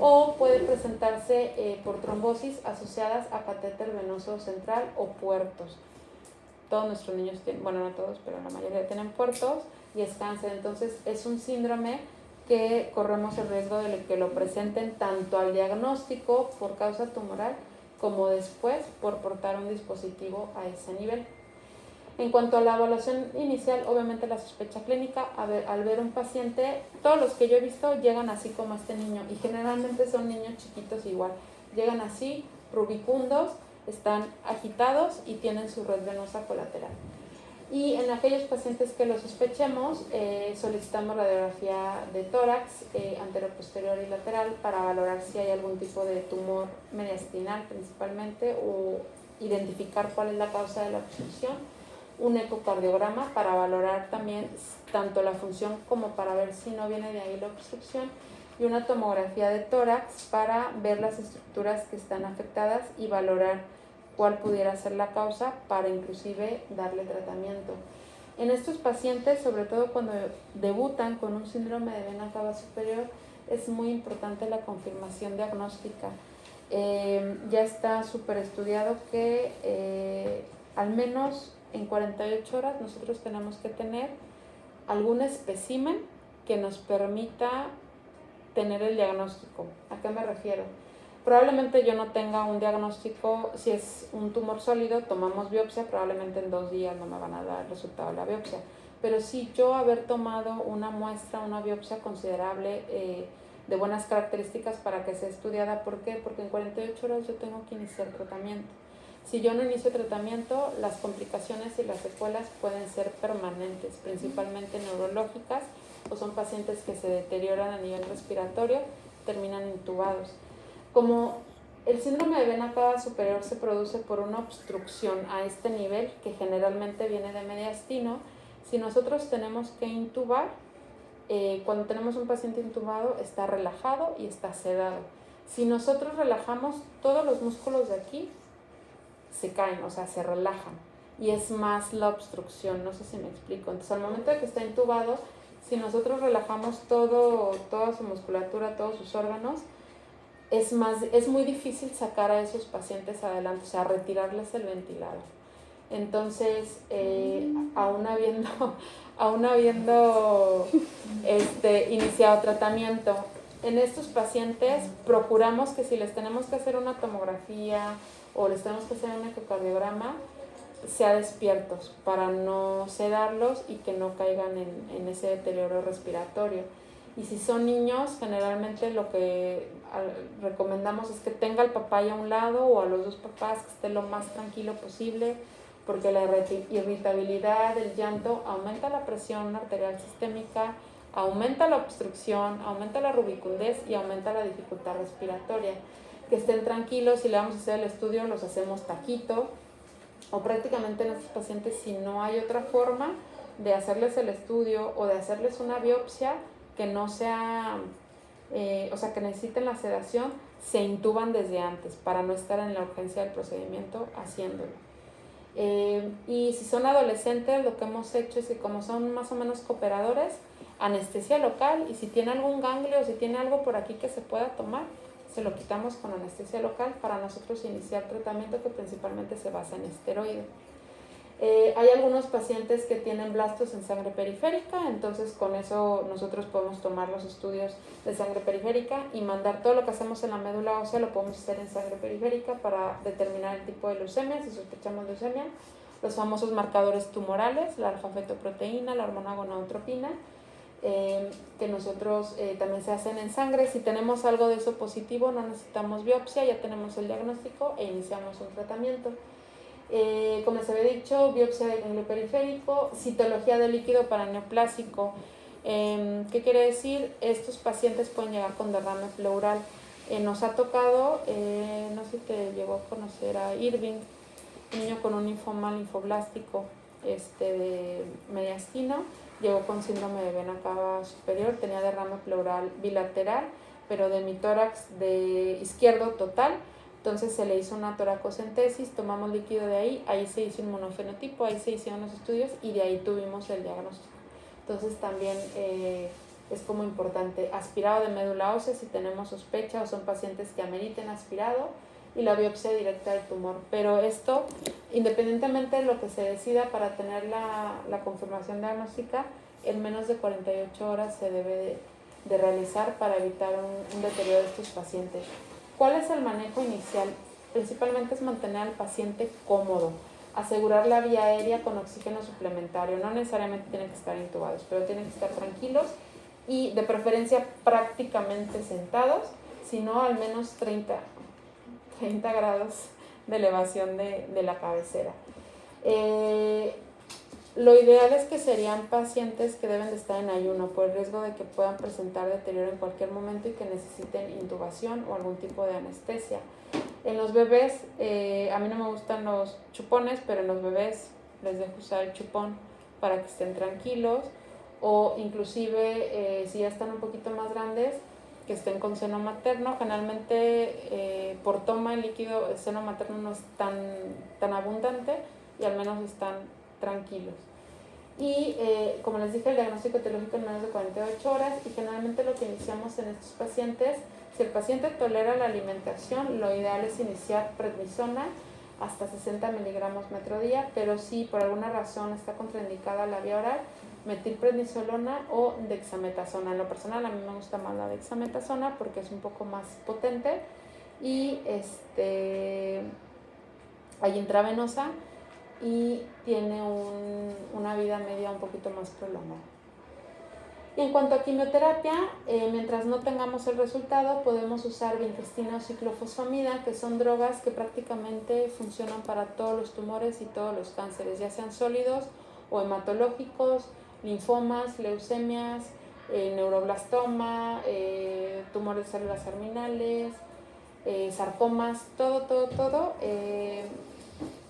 O puede presentarse por trombosis asociadas a catéter venoso central o puertos. Todos nuestros niños tienen, bueno, no todos, pero la mayoría tienen puertos. y es cáncer. Entonces es un síndrome que corremos el riesgo de que lo presenten tanto al diagnóstico por causa tumoral como después por portar un dispositivo a ese nivel. En cuanto a la evaluación inicial, obviamente la sospecha clínica, al ver un paciente, todos los que yo he visto llegan así como este niño, y generalmente son niños chiquitos igual, llegan así, rubicundos, están agitados y tienen su red venosa colateral. Y en aquellos pacientes que lo sospechemos, solicitamos radiografía de tórax, anterior, posterior y lateral, para valorar si hay algún tipo de tumor mediastinal principalmente, o identificar cuál es la causa de la obstrucción. Un ecocardiograma para valorar también tanto la función como para ver si no viene de ahí la obstrucción, y una tomografía de tórax para ver las estructuras que están afectadas y valorar cuál pudiera ser la causa para inclusive darle tratamiento. En estos pacientes, sobre todo cuando debutan con un síndrome de vena cava superior, es muy importante la confirmación diagnóstica. Ya está súper estudiado que al menos en 48 horas nosotros tenemos que tener algún espécimen que nos permita tener el diagnóstico. ¿A qué me refiero? Probablemente yo no tenga un diagnóstico. Si es un tumor sólido, tomamos biopsia, probablemente en 2 días no me van a dar el resultado de la biopsia. Pero si yo haber tomado una muestra, una biopsia considerable de buenas características para que sea estudiada, ¿por qué? Porque en 48 horas yo tengo que iniciar tratamiento. Si yo no inicio tratamiento, las complicaciones y las secuelas pueden ser permanentes, principalmente neurológicas, o son pacientes que se deterioran a nivel respiratorio, terminan intubados. Como el síndrome de vena cava superior se produce por una obstrucción a este nivel, que generalmente viene de mediastino, si nosotros tenemos que intubar, cuando tenemos un paciente intubado está relajado y está sedado. Si nosotros relajamos, todos los músculos de aquí se caen, o sea, se relajan, y es más la obstrucción, no sé si me explico. Entonces, al momento de que está intubado, si nosotros relajamos toda su musculatura, todos sus órganos, es muy difícil sacar a esos pacientes adelante, o sea, retirarles el ventilador. Entonces, aún habiendo iniciado tratamiento, en estos pacientes procuramos que si les tenemos que hacer una tomografía o les tenemos que hacer un ecocardiograma, sea despiertos para no sedarlos y que no caigan en ese deterioro respiratorio. Y si son niños, generalmente lo que recomendamos es que tenga al papá ahí a un lado o a los dos papás, que esté lo más tranquilo posible, porque la irritabilidad, el llanto aumenta la presión arterial sistémica, aumenta la obstrucción, aumenta la rubicundez y aumenta la dificultad respiratoria. Que estén tranquilos. Si le vamos a hacer el estudio, los hacemos taquito, o prácticamente en estos pacientes, si no hay otra forma de hacerles el estudio o de hacerles una biopsia que no sea, o sea, que necesiten la sedación, se intuban desde antes para no estar en la urgencia del procedimiento haciéndolo. Y si son adolescentes, lo que hemos hecho es que, como son más o menos cooperadores, anestesia local, y si tiene algún ganglio o si tiene algo por aquí que se pueda tomar, se lo quitamos con anestesia local para nosotros iniciar tratamiento, que principalmente se basa en esteroide. Hay algunos pacientes que tienen blastos en sangre periférica, entonces con eso nosotros podemos tomar los estudios de sangre periférica y mandar todo lo que hacemos en la médula ósea, lo podemos hacer en sangre periférica para determinar el tipo de leucemia, si sospechamos leucemia, los famosos marcadores tumorales, la alfa-fetoproteína, la hormona gonadotropina, que nosotros también se hacen en sangre. Si tenemos algo de eso positivo, no necesitamos biopsia, ya tenemos el diagnóstico e iniciamos un tratamiento. Como les había dicho, biopsia de ganglio periférico, citología de líquido paraneoplásico. ¿Qué quiere decir? Estos pacientes pueden llegar con derrame pleural. Nos ha tocado, no sé si te llegó a conocer a Irving, un niño con un linfoma linfoblástico de mediastino, llegó con síndrome de vena cava superior, tenía derrame pleural bilateral, pero de hemitórax de izquierdo total. Entonces se le hizo una toracocentesis, tomamos líquido de ahí se hizo inmunofenotipo, ahí se hicieron los estudios y de ahí tuvimos el diagnóstico. Entonces también es como importante aspirado de médula ósea si tenemos sospecha o son pacientes que ameriten aspirado, y la biopsia directa del tumor. Pero esto, independientemente de lo que se decida para tener la confirmación diagnóstica, en menos de 48 horas se debe de realizar para evitar un deterioro de estos pacientes. ¿Cuál es el manejo inicial? Principalmente es mantener al paciente cómodo, asegurar la vía aérea con oxígeno suplementario. No necesariamente tienen que estar intubados, pero tienen que estar tranquilos y de preferencia prácticamente sentados, sino al menos 30 grados de elevación de la cabecera. Lo ideal es que serían pacientes que deben de estar en ayuno por el riesgo de que puedan presentar deterioro en cualquier momento y que necesiten intubación o algún tipo de anestesia. En los bebés, a mí no me gustan los chupones, pero en los bebés les dejo usar el chupón para que estén tranquilos, o inclusive si ya están un poquito más grandes, que estén con seno materno. Generalmente por toma el líquido, el seno materno no es tan abundante y al menos están tranquilos. Y como les dije, el diagnóstico etiológico en menos de 48 horas, y generalmente lo que iniciamos en estos pacientes, si el paciente tolera la alimentación, lo ideal es iniciar prednisona hasta 60 miligramos metro día, pero si por alguna razón está contraindicada la vía oral, metilprednisolona o dexametasona. En lo personal a mí me gusta más la dexametasona porque es un poco más potente y hay intravenosa y tiene una vida media un poquito más prolongada. Y en cuanto a quimioterapia, mientras no tengamos el resultado, podemos usar vincristina o ciclofosfamida, que son drogas que prácticamente funcionan para todos los tumores y todos los cánceres, ya sean sólidos o hematológicos, linfomas, leucemias, neuroblastoma, tumores de células germinales, sarcomas, todo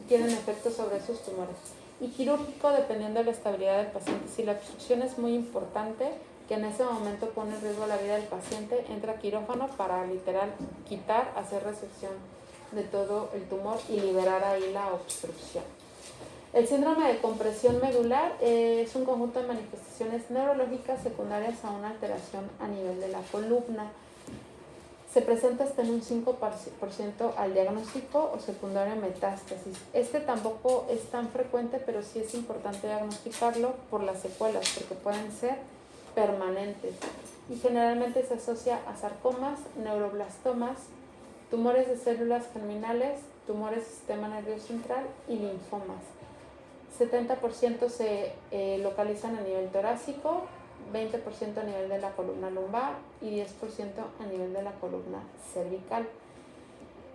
tienen efectos sobre esos tumores. Y quirúrgico, dependiendo de la estabilidad del paciente. Si la obstrucción es muy importante, que en ese momento pone en riesgo la vida del paciente, entra quirófano para literal quitar, hacer resección de todo el tumor y liberar ahí la obstrucción. El síndrome de compresión medular es un conjunto de manifestaciones neurológicas secundarias a una alteración a nivel de la columna. Se presenta hasta en un 5% al diagnóstico o secundario metástasis. Tampoco es tan frecuente, pero sí es importante diagnosticarlo por las secuelas, porque pueden ser permanentes. Y generalmente se asocia a sarcomas, neuroblastomas, tumores de células germinales, tumores del sistema nervioso central y linfomas. 70% se localizan a nivel torácico, 20% a nivel de la columna lumbar y 10% a nivel de la columna cervical.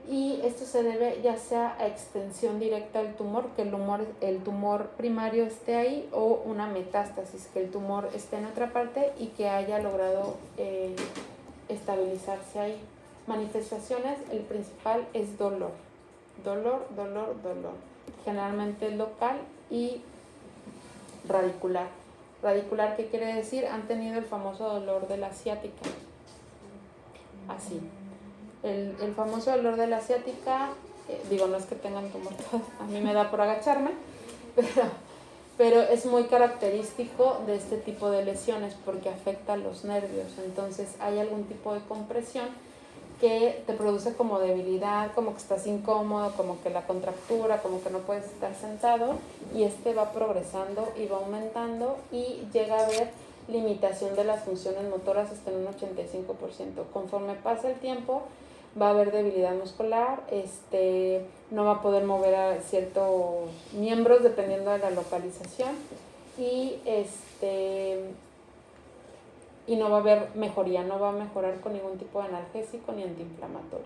Y esto se debe ya sea a extensión directa del tumor, que el tumor primario esté ahí, o una metástasis, que el tumor esté en otra parte y que haya logrado estabilizarse ahí. Manifestaciones, el principal es dolor. Generalmente local y radicular. Radicular, ¿qué quiere decir? Han tenido el famoso dolor de la ciática. Así. El famoso dolor de la ciática, no es que tengan tumor, a mí me da por agacharme, pero es muy característico de este tipo de lesiones porque afecta a los nervios. Entonces hay algún tipo de compresión que te produce como debilidad, como que estás incómodo, como que la contractura, como que no puedes estar sentado, y va progresando y va aumentando y llega a haber limitación de las funciones motoras hasta en un 85%. Conforme pasa el tiempo va a haber debilidad muscular, no va a poder mover a ciertos miembros dependiendo de la localización y no va a haber mejoría, no va a mejorar con ningún tipo de analgésico ni antiinflamatorio.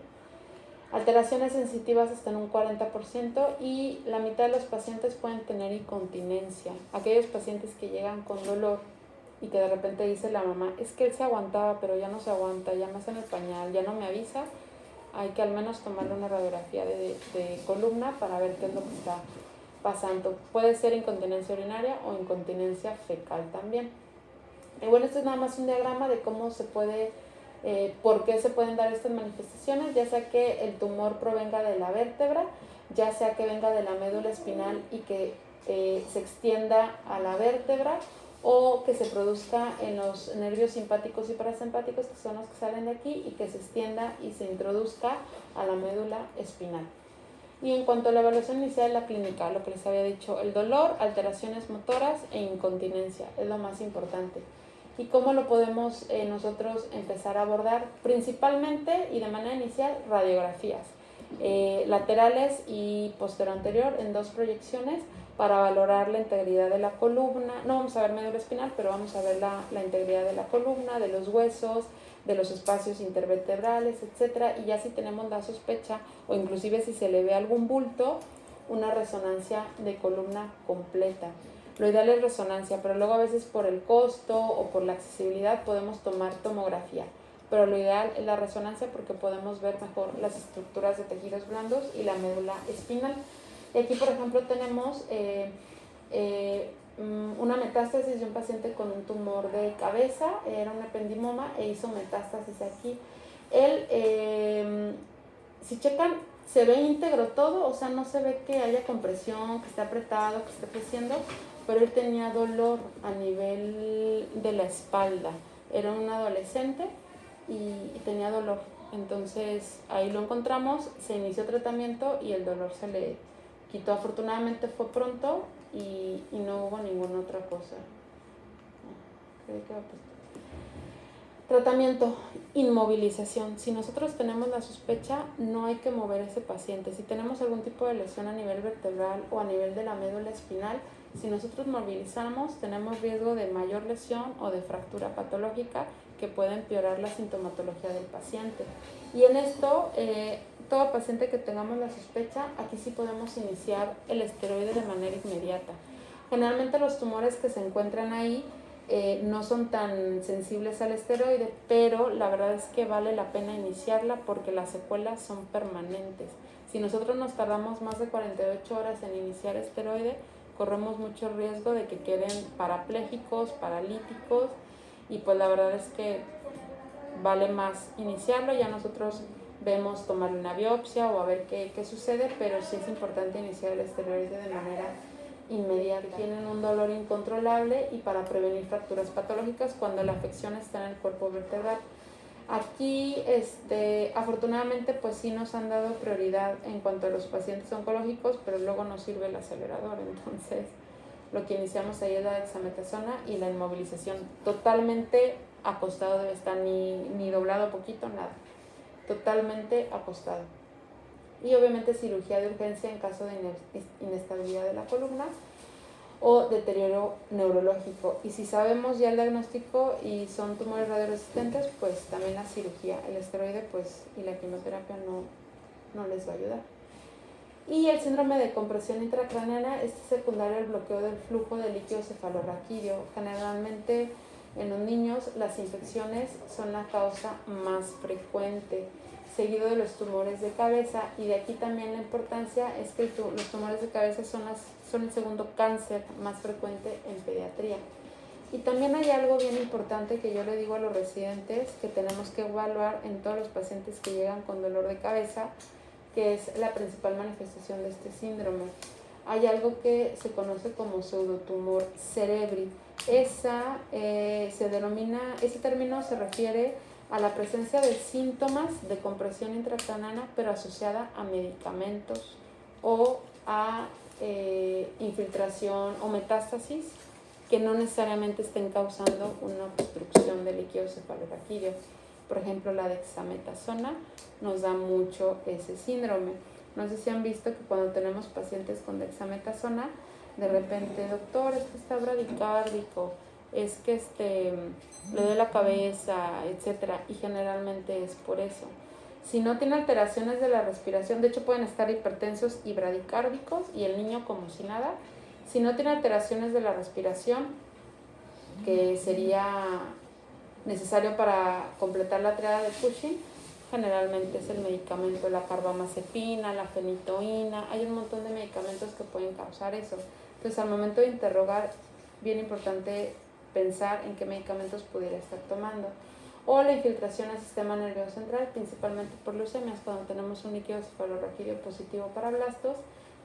Alteraciones sensitivas hasta en un 40% y la mitad de los pacientes pueden tener incontinencia. Aquellos pacientes que llegan con dolor y que de repente dice la mamá, es que él se aguantaba pero ya no se aguanta, ya me hacen el pañal, ya no me avisa, hay que al menos tomarle una radiografía de columna para ver qué es lo que está pasando. Puede ser incontinencia urinaria o incontinencia fecal también. Esto es nada más un diagrama de cómo se puede, por qué se pueden dar estas manifestaciones, ya sea que el tumor provenga de la vértebra, ya sea que venga de la médula espinal y que se extienda a la vértebra, o que se produzca en los nervios simpáticos y parasimpáticos, que son los que salen de aquí, y que se extienda y se introduzca a la médula espinal. Y en cuanto a la evaluación inicial de la clínica, lo que les había dicho, el dolor, alteraciones motoras e incontinencia es lo más importante. ¿Y cómo lo podemos nosotros empezar a abordar? Principalmente y de manera inicial, radiografías laterales y posterior anterior en 2 proyecciones para valorar la integridad de la columna. No vamos a ver médula espinal, pero vamos a ver la integridad de la columna, de los huesos, de los espacios intervertebrales, etcétera. Y ya si tenemos la sospecha o inclusive si se le ve algún bulto, una resonancia de columna completa. Lo ideal es resonancia, pero luego a veces por el costo o por la accesibilidad podemos tomar tomografía. Pero lo ideal es la resonancia porque podemos ver mejor las estructuras de tejidos blandos y la médula espinal. Y aquí, por ejemplo, tenemos una metástasis de un paciente con un tumor de cabeza, era un ependimoma e hizo metástasis aquí. Él, si checan, se ve íntegro todo, o sea, no se ve que haya compresión, que esté apretado, que esté creciendo, pero él tenía dolor a nivel de la espalda. Era un adolescente y tenía dolor. Entonces ahí lo encontramos, se inició tratamiento y el dolor se le quitó. Afortunadamente fue pronto y no hubo ninguna otra cosa. Tratamiento, inmovilización. Si nosotros tenemos la sospecha, no hay que mover a ese paciente. Si tenemos algún tipo de lesión a nivel vertebral o a nivel de la médula espinal, si nosotros movilizamos, tenemos riesgo de mayor lesión o de fractura patológica que puede empeorar la sintomatología del paciente. Y en esto, todo paciente que tengamos la sospecha, aquí sí podemos iniciar el esteroide de manera inmediata. Generalmente los tumores que se encuentran ahí no son tan sensibles al esteroide, pero la verdad es que vale la pena iniciarla porque las secuelas son permanentes. Si nosotros nos tardamos más de 48 horas en iniciar esteroide, corremos mucho riesgo de que queden parapléjicos, paralíticos, y pues la verdad es que vale más iniciarlo. Ya nosotros vemos tomarle una biopsia o a ver qué sucede, pero sí es importante iniciar el esteroide de manera inmediata. Tienen un dolor incontrolable y para prevenir fracturas patológicas cuando la afección está en el cuerpo vertebral. Aquí, afortunadamente, pues sí nos han dado prioridad en cuanto a los pacientes oncológicos, pero luego no sirve el acelerador. Entonces, lo que iniciamos ahí es la dexametasona y la inmovilización. Totalmente acostado debe estar, ni doblado poquito, nada. Totalmente acostado. Y obviamente cirugía de urgencia en caso de inestabilidad de la columna o deterioro neurológico. Y si sabemos ya el diagnóstico y son tumores radioresistentes, pues también la cirugía. El esteroide pues y la quimioterapia no les va a ayudar. Y el síndrome de compresión intracraneana es secundario al bloqueo del flujo de líquido cefalorraquídeo. Generalmente en los niños las infecciones son la causa más frecuente, seguido de los tumores de cabeza, y de aquí también la importancia es que los tumores de cabeza son el segundo cáncer más frecuente en pediatría. Y también hay algo bien importante que yo le digo a los residentes que tenemos que evaluar en todos los pacientes que llegan con dolor de cabeza, que es la principal manifestación de este síndrome. Hay algo que se conoce como pseudotumor cerebri. Ese término se refiere a la presencia de síntomas de compresión intracraneana, pero asociada a medicamentos o a infiltración o metástasis que no necesariamente estén causando una obstrucción del líquido cefalorraquídeo. Por ejemplo, la dexametasona nos da mucho ese síndrome. No sé si han visto que cuando tenemos pacientes con dexametasona, de repente, doctor, es que está bradicárdico, es que le duele la cabeza, etcétera, y generalmente es por eso. Si no tiene alteraciones de la respiración, de hecho pueden estar hipertensos y bradicárdicos y el niño como si nada. Si no tiene alteraciones de la respiración, que sería necesario para completar la triada de Cushing, generalmente es el medicamento, la carbamazepina, la fenitoína. Hay un montón de medicamentos que pueden causar eso. Entonces, al momento de interrogar, bien importante pensar en qué medicamentos pudiera estar tomando. O la infiltración al sistema nervioso central, principalmente por leucemias, cuando tenemos un líquido cefalorraquídeo positivo para blastos,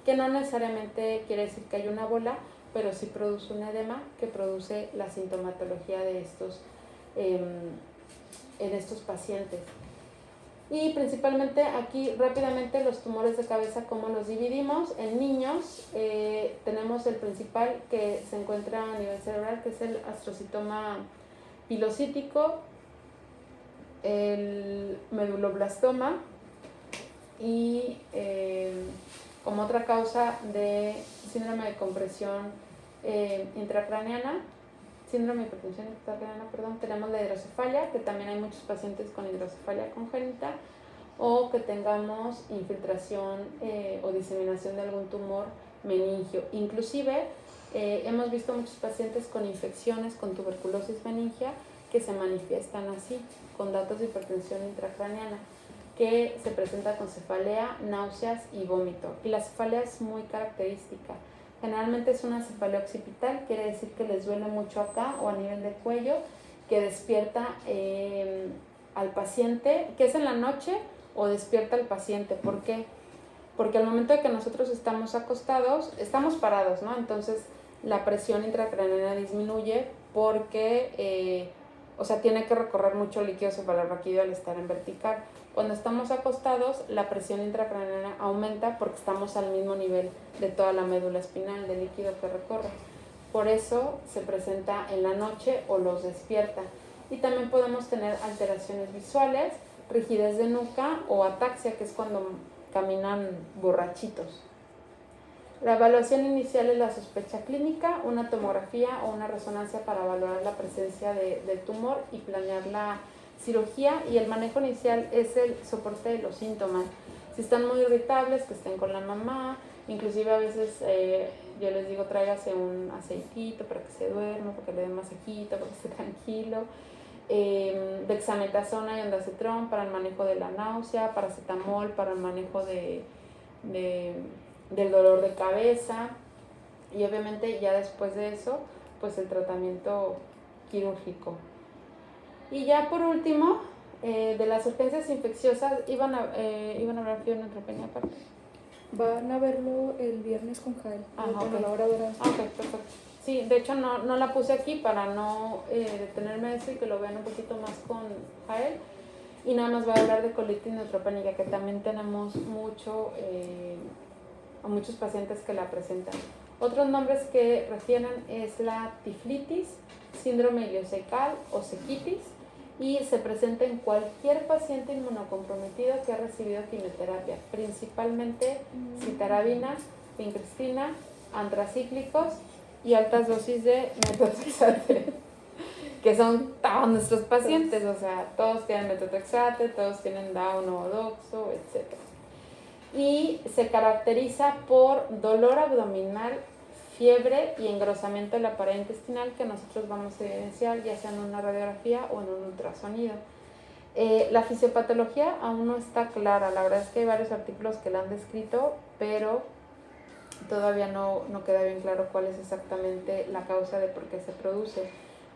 que no necesariamente quiere decir que hay una bola, pero sí produce un edema que produce la sintomatología de en estos pacientes. Y principalmente aquí rápidamente los tumores de cabeza, ¿cómo los dividimos? En niños tenemos el principal que se encuentra a nivel cerebral, que es el astrocitoma pilocítico, el meduloblastoma y como otra causa de síndrome de compresión intracraneana, síndrome de hipertensión intracraneana, tenemos la hidrocefalia, que también hay muchos pacientes con hidrocefalia congénita, o que tengamos infiltración o diseminación de algún tumor meningio. Inclusive hemos visto muchos pacientes con infecciones, con tuberculosis meningia, que se manifiestan así, con datos de hipertensión intracraneana, que se presenta con cefalea, náuseas y vómito. Y la cefalea es muy característica. Generalmente es una cefalea occipital, quiere decir que les duele mucho acá o a nivel del cuello, que despierta al paciente, que es en la noche o despierta al paciente. ¿Por qué? Porque al momento de que nosotros estamos acostados, estamos parados, ¿no? Entonces la presión intracraneana disminuye porque, tiene que recorrer mucho líquido cefalorraquídeo al estar en vertical. Cuando estamos acostados, la presión intracraneana aumenta porque estamos al mismo nivel de toda la médula espinal, del líquido que recorre. Por eso se presenta en la noche o los despierta. Y también podemos tener alteraciones visuales, rigidez de nuca o ataxia, que es cuando caminan borrachitos. La evaluación inicial es la sospecha clínica, una tomografía o una resonancia para valorar la presencia del tumor y planear la cirugía, y el manejo inicial es el soporte de los síntomas. Si están muy irritables, que estén con la mamá, inclusive a veces yo les digo tráigase un aceitito para que se duerma, para que le den masajito, para que esté tranquilo, dexametasona y ondansetron para el manejo de la náusea, paracetamol para el manejo del dolor de cabeza, y obviamente ya después de eso pues el tratamiento quirúrgico. Y ya por último, de las urgencias infecciosas, iban a hablar fibroneutropenia aparte. Van a verlo el viernes con Jael, Okay. la hora dorada. Ok, perfecto. Sí, de hecho no la puse aquí para no detenerme de eso y que lo vean un poquito más con Jael. Y nada más va a hablar de colitis neutropénica, que también tenemos a muchos pacientes que la presentan. Otros nombres que refieren es la tiflitis, síndrome ileocecal o cequitis, y se presenta en cualquier paciente inmunocomprometido que ha recibido quimioterapia, principalmente citarabina, vincristina, antracíclicos y altas dosis de metotrexate, que son todos nuestros pacientes, todos tienen metotrexate, todos tienen Down o Doxo, etc. Y se caracteriza por dolor abdominal, fiebre y engrosamiento de la pared intestinal, que nosotros vamos a evidenciar ya sea en una radiografía o en un ultrasonido. La fisiopatología aún no está clara, la verdad es que hay varios artículos que la han descrito, pero todavía no queda bien claro cuál es exactamente la causa de por qué se produce,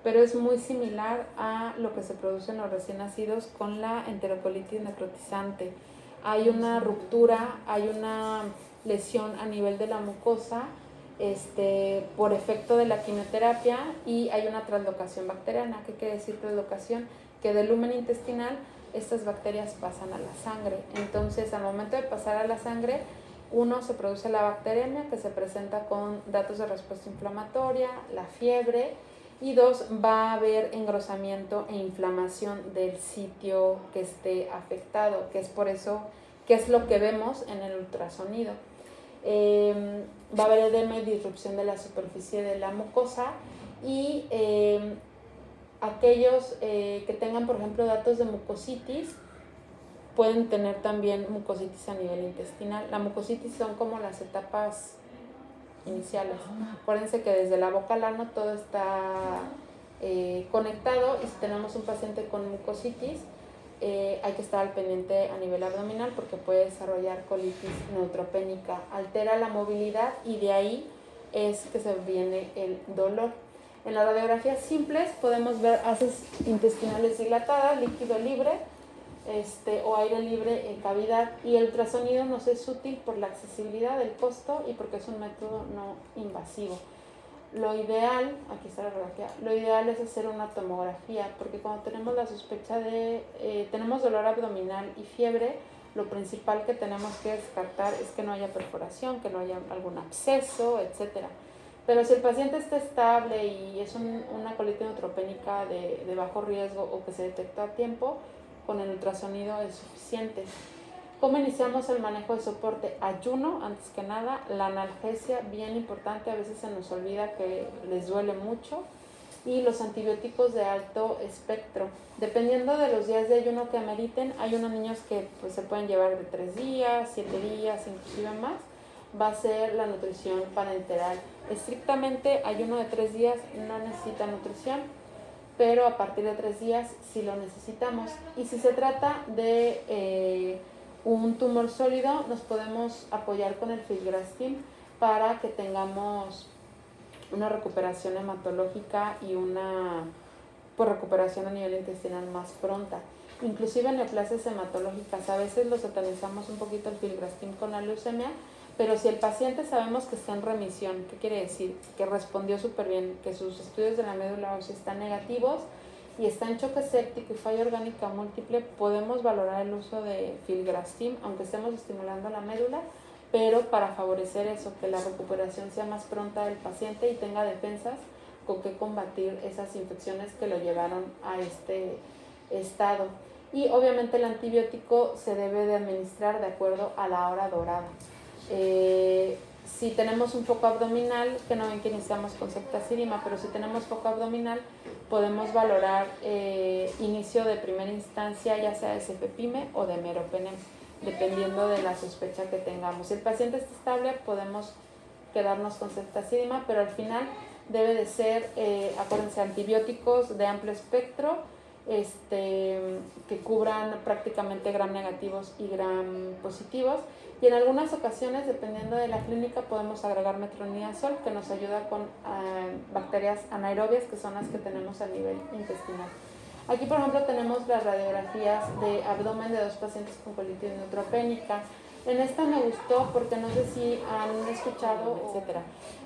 pero es muy similar a lo que se produce en los recién nacidos con la enterocolitis necrotizante. Hay una ruptura, hay una lesión a nivel de la mucosa por efecto de la quimioterapia, y hay una translocación bacteriana. ¿Qué quiere decir translocación? Que del lumen intestinal estas bacterias pasan a la sangre. Entonces, al momento de pasar a la sangre, uno, se produce la bacteremia, que se presenta con datos de respuesta inflamatoria, la fiebre, y dos, va a haber engrosamiento e inflamación del sitio que esté afectado, que es por eso, que es lo que vemos en el ultrasonido. Va a haber edema y disrupción de la superficie de la mucosa, y aquellos que tengan, por ejemplo, datos de mucositis, pueden tener también mucositis a nivel intestinal. La mucositis son como las etapas iniciales. Acuérdense que desde la boca al ano todo está conectado, y si tenemos un paciente con mucositis, hay que estar al pendiente a nivel abdominal porque puede desarrollar colitis neutropénica, altera la movilidad y de ahí es que se viene el dolor. En las radiografías simples podemos ver haces intestinales dilatadas, líquido libre, o aire libre en cavidad, y el ultrasonido nos es útil por la accesibilidad, el costo y porque es un método no invasivo. lo ideal, aquí está la radiografía, lo ideal es hacer una tomografía, porque cuando tenemos la sospecha de, tenemos dolor abdominal y fiebre, lo principal que tenemos que descartar es que no haya perforación, que no haya algún absceso, etcétera. Pero si el paciente está estable y es una colitis neutropénica de bajo riesgo o que se detectó a tiempo, con el ultrasonido es suficiente. ¿Cómo iniciamos el manejo de soporte? Ayuno, antes que nada, la analgesia, bien importante, a veces se nos olvida que les duele mucho, y los antibióticos de alto espectro. Dependiendo de los días de ayuno que ameriten, hay unos niños que pues, se pueden llevar de 3 días, 7 días, inclusive más, va a ser la nutrición parenteral. Estrictamente, ayuno de 3 días no necesita nutrición, pero a partir de 3 días sí lo necesitamos. Y si se trata de un tumor sólido, nos podemos apoyar con el filgrastim para que tengamos una recuperación hematológica y una recuperación a nivel intestinal más pronta. Inclusive en neoplasias hematológicas, a veces lo satanizamos un poquito el filgrastim con la leucemia, pero si el paciente sabemos que está en remisión, ¿qué quiere decir? Que respondió súper bien, que sus estudios de la médula ósea están negativos y está en choque séptico y falla orgánica múltiple, podemos valorar el uso de filgrastim, aunque estemos estimulando la médula, pero para favorecer eso, que la recuperación sea más pronta del paciente y tenga defensas con que combatir esas infecciones que lo llevaron a este estado. Y obviamente el antibiótico se debe de administrar de acuerdo a la hora dorada. Si tenemos un foco abdominal, que no ven que iniciamos con ceftazidima, pero si tenemos foco abdominal, podemos valorar inicio de primera instancia, ya sea de cefepime o de meropenem, dependiendo de la sospecha que tengamos. Si el paciente está estable, podemos quedarnos con ceftazidima, pero al final debe de ser, acuérdense, antibióticos de amplio espectro, que cubran prácticamente gram negativos y gram positivos, y en algunas ocasiones, dependiendo de la clínica, podemos agregar metronidazol, que nos ayuda con bacterias anaerobias, que son las que tenemos a nivel intestinal. Aquí, por ejemplo, tenemos las radiografías de abdomen de 2 pacientes con colitis neutropénica. En esta me gustó porque no sé si han escuchado, etcétera.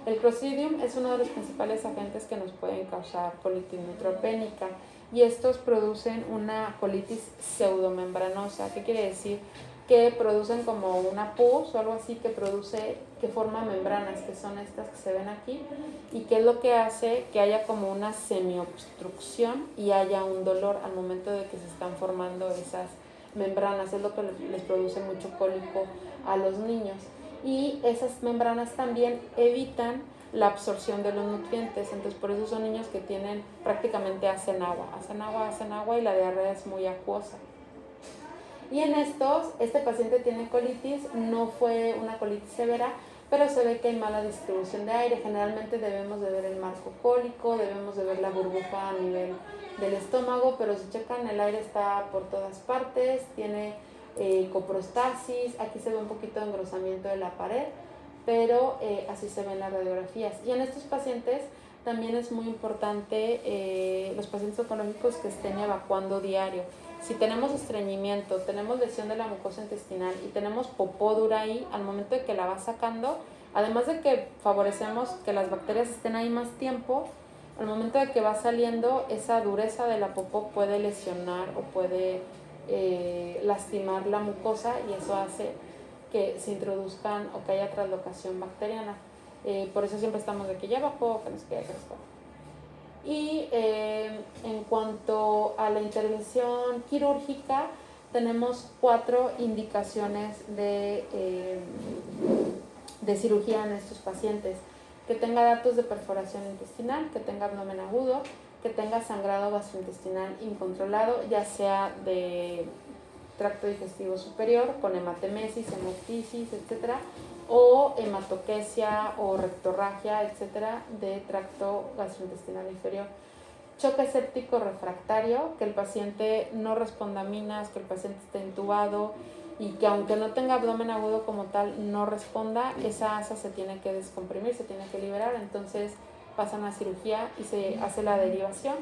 El Clostridium es uno de los principales agentes que nos pueden causar colitis neutropénica, y estos producen una colitis pseudomembranosa. ¿Qué quiere decir? Que producen como una pus o algo así que forma membranas, que son estas que se ven aquí, y que es lo que hace que haya como una semiobstrucción y haya un dolor al momento de que se están formando esas membranas. Es lo que les produce mucho cólico a los niños, y esas membranas también evitan la absorción de los nutrientes. Entonces por eso son niños que tienen prácticamente hacen agua y la diarrea es muy acuosa. Y en estos, este paciente tiene colitis, no fue una colitis severa, pero se ve que hay mala distribución de aire. Generalmente debemos de ver el marco cólico, debemos de ver la burbuja a nivel del estómago, pero si checan, el aire está por todas partes, tiene coprostasis, aquí se ve un poquito de engrosamiento de la pared, pero así se ven las radiografías. Y en estos pacientes también es muy importante los pacientes oncológicos que estén evacuando diario. Si tenemos estreñimiento, tenemos lesión de la mucosa intestinal y tenemos popó dura ahí, al momento de que la va sacando, además de que favorecemos que las bacterias estén ahí más tiempo, al momento de que va saliendo, esa dureza de la popó puede lesionar o puede lastimar la mucosa, y eso hace que se introduzcan o que haya traslocación bacteriana. Por eso siempre estamos de que ya bajó, que nos quede fresco. Y en cuanto a la intervención quirúrgica, tenemos 4 indicaciones de cirugía en estos pacientes: que tenga datos de perforación intestinal, que tenga abdomen agudo, que tenga sangrado gastrointestinal incontrolado, ya sea de tracto digestivo superior, con hematemesis, hemoptisis, etcétera, o hematoquesia o rectorragia, etcétera, de tracto gastrointestinal inferior. Choque séptico refractario, que el paciente no responda a minas, que el paciente esté intubado y que aunque no tenga abdomen agudo como tal, no responda, esa asa se tiene que descomprimir, se tiene que liberar, entonces pasan a cirugía y se hace la derivación.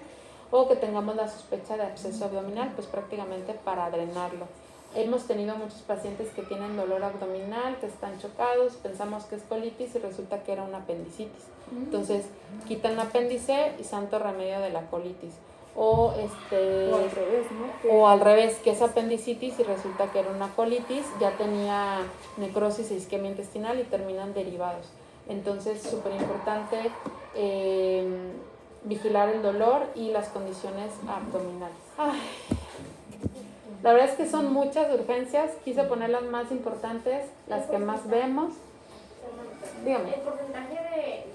O que tengamos la sospecha de absceso abdominal, pues prácticamente para drenarlo. Hemos tenido muchos pacientes que tienen dolor abdominal, que están chocados, pensamos que es colitis y resulta que era una apendicitis. Entonces, quitan el apéndice y santo remedio de la colitis. O al revés, ¿no? o al revés, que es apendicitis y resulta que era una colitis, ya tenía necrosis e isquemia intestinal y terminan derivados. Entonces, súper importante vigilar el dolor y las condiciones abdominales. Ay, la verdad es que son muchas urgencias, quise poner las más importantes, las que más vemos. Dígame. El porcentaje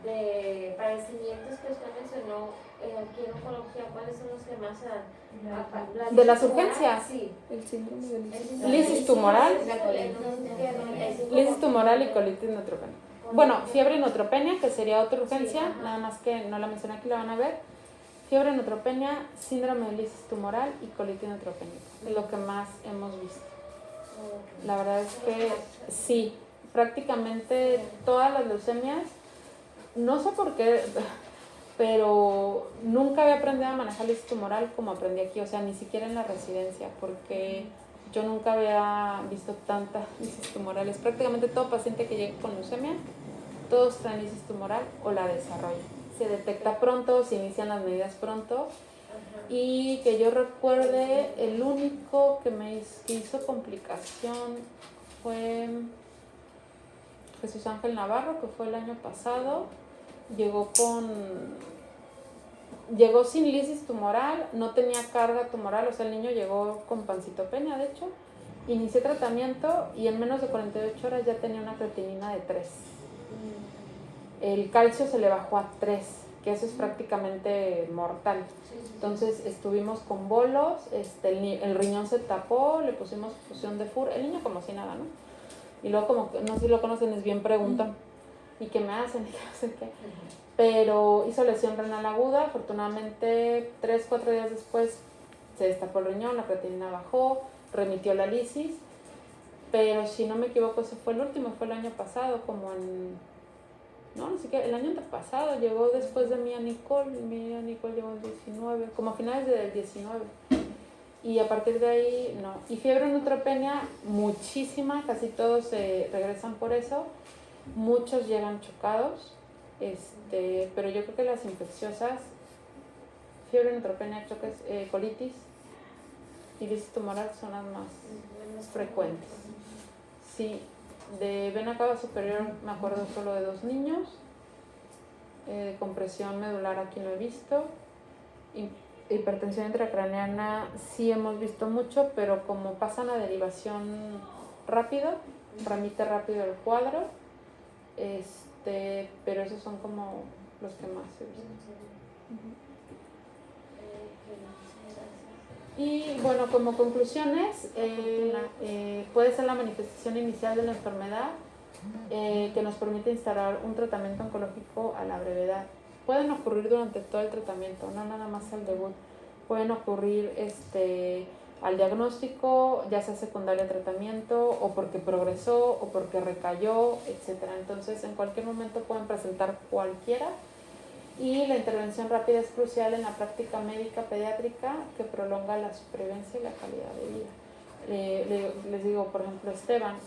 de padecimientos que usted mencionó aquí en oncología, ¿cuáles son los que más se dan? ¿De las urgencias? Sí. El síndrome de lisis. Lisis tumoral. Lisis tumoral y colitis neutropenia. Bueno, fiebre y neutropenia, que sería otra urgencia, nada más que no la mencioné aquí, la van a ver. Fiebre, neutropenia, síndrome de lisis tumoral y colitis neutropénica. Es lo que más hemos visto. La verdad es que sí, prácticamente todas las leucemias, no sé por qué, pero nunca había aprendido a manejar lisis tumoral como aprendí aquí, o sea, ni siquiera en la residencia, porque yo nunca había visto tantas lisis tumorales. Prácticamente todo paciente que llega con leucemia, todos traen lisis tumoral o la desarrollan. Se detecta pronto, se inician las medidas pronto. Y que yo recuerde, el único que que hizo complicación fue Jesús Ángel Navarro, que fue el año pasado. Llegó sin lisis tumoral, no tenía carga tumoral, o sea, el niño llegó con pancitopenia, de hecho. Inicié tratamiento y en menos de 48 horas ya tenía una creatinina de 3. El calcio se le bajó a 3, que eso es prácticamente mortal. Entonces estuvimos con bolos, el riñón se tapó, le pusimos fusión de FUR, el niño como si nada, ¿no? Y luego, como no sé si lo conocen, es bien preguntón. ¿Y qué me hacen? Y no sé qué. Pero hizo lesión renal aguda, afortunadamente 3-4 días después se destapó el riñón, la creatinina bajó, remitió la lisis, pero si no me equivoco ese fue el último, fue el año pasado, no sé qué, el año pasado llegó después de Mía Nicole llegó en 19, como a finales del 19. Y a partir de ahí, no. Y fiebre neutropenia, muchísima, casi todos se regresan por eso. Muchos llegan chocados, pero yo creo que las infecciosas, fiebre neutropenia, choques, colitis y lisis tumoral son las más frecuentes. Sí. De vena cava superior me acuerdo solo de 2 niños, compresión medular aquí no he visto, hipertensión intracraneana sí hemos visto mucho, pero como pasan a derivación rápido, remite rápido el cuadro, pero esos son como los que más he visto. Y bueno, como conclusiones, puede ser la manifestación inicial de la enfermedad que nos permite instalar un tratamiento oncológico a la brevedad. Pueden ocurrir durante todo el tratamiento, no nada más al debut. Pueden ocurrir al diagnóstico, ya sea secundario al tratamiento, o porque progresó, o porque recayó, etc. Entonces, en cualquier momento pueden presentar cualquiera. Y la intervención rápida es crucial en la práctica médica pediátrica que prolonga la supervivencia y la calidad de vida. Les digo, por ejemplo, Esteban,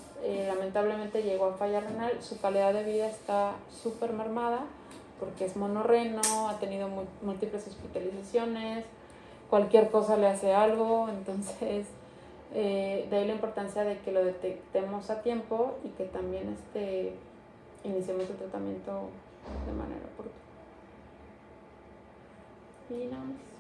lamentablemente llegó a falla renal, su calidad de vida está súper mermada porque es monorreno, ha tenido múltiples hospitalizaciones, cualquier cosa le hace algo, entonces de ahí la importancia de que lo detectemos a tiempo y que también iniciemos el tratamiento de manera oportuna. Y nada más.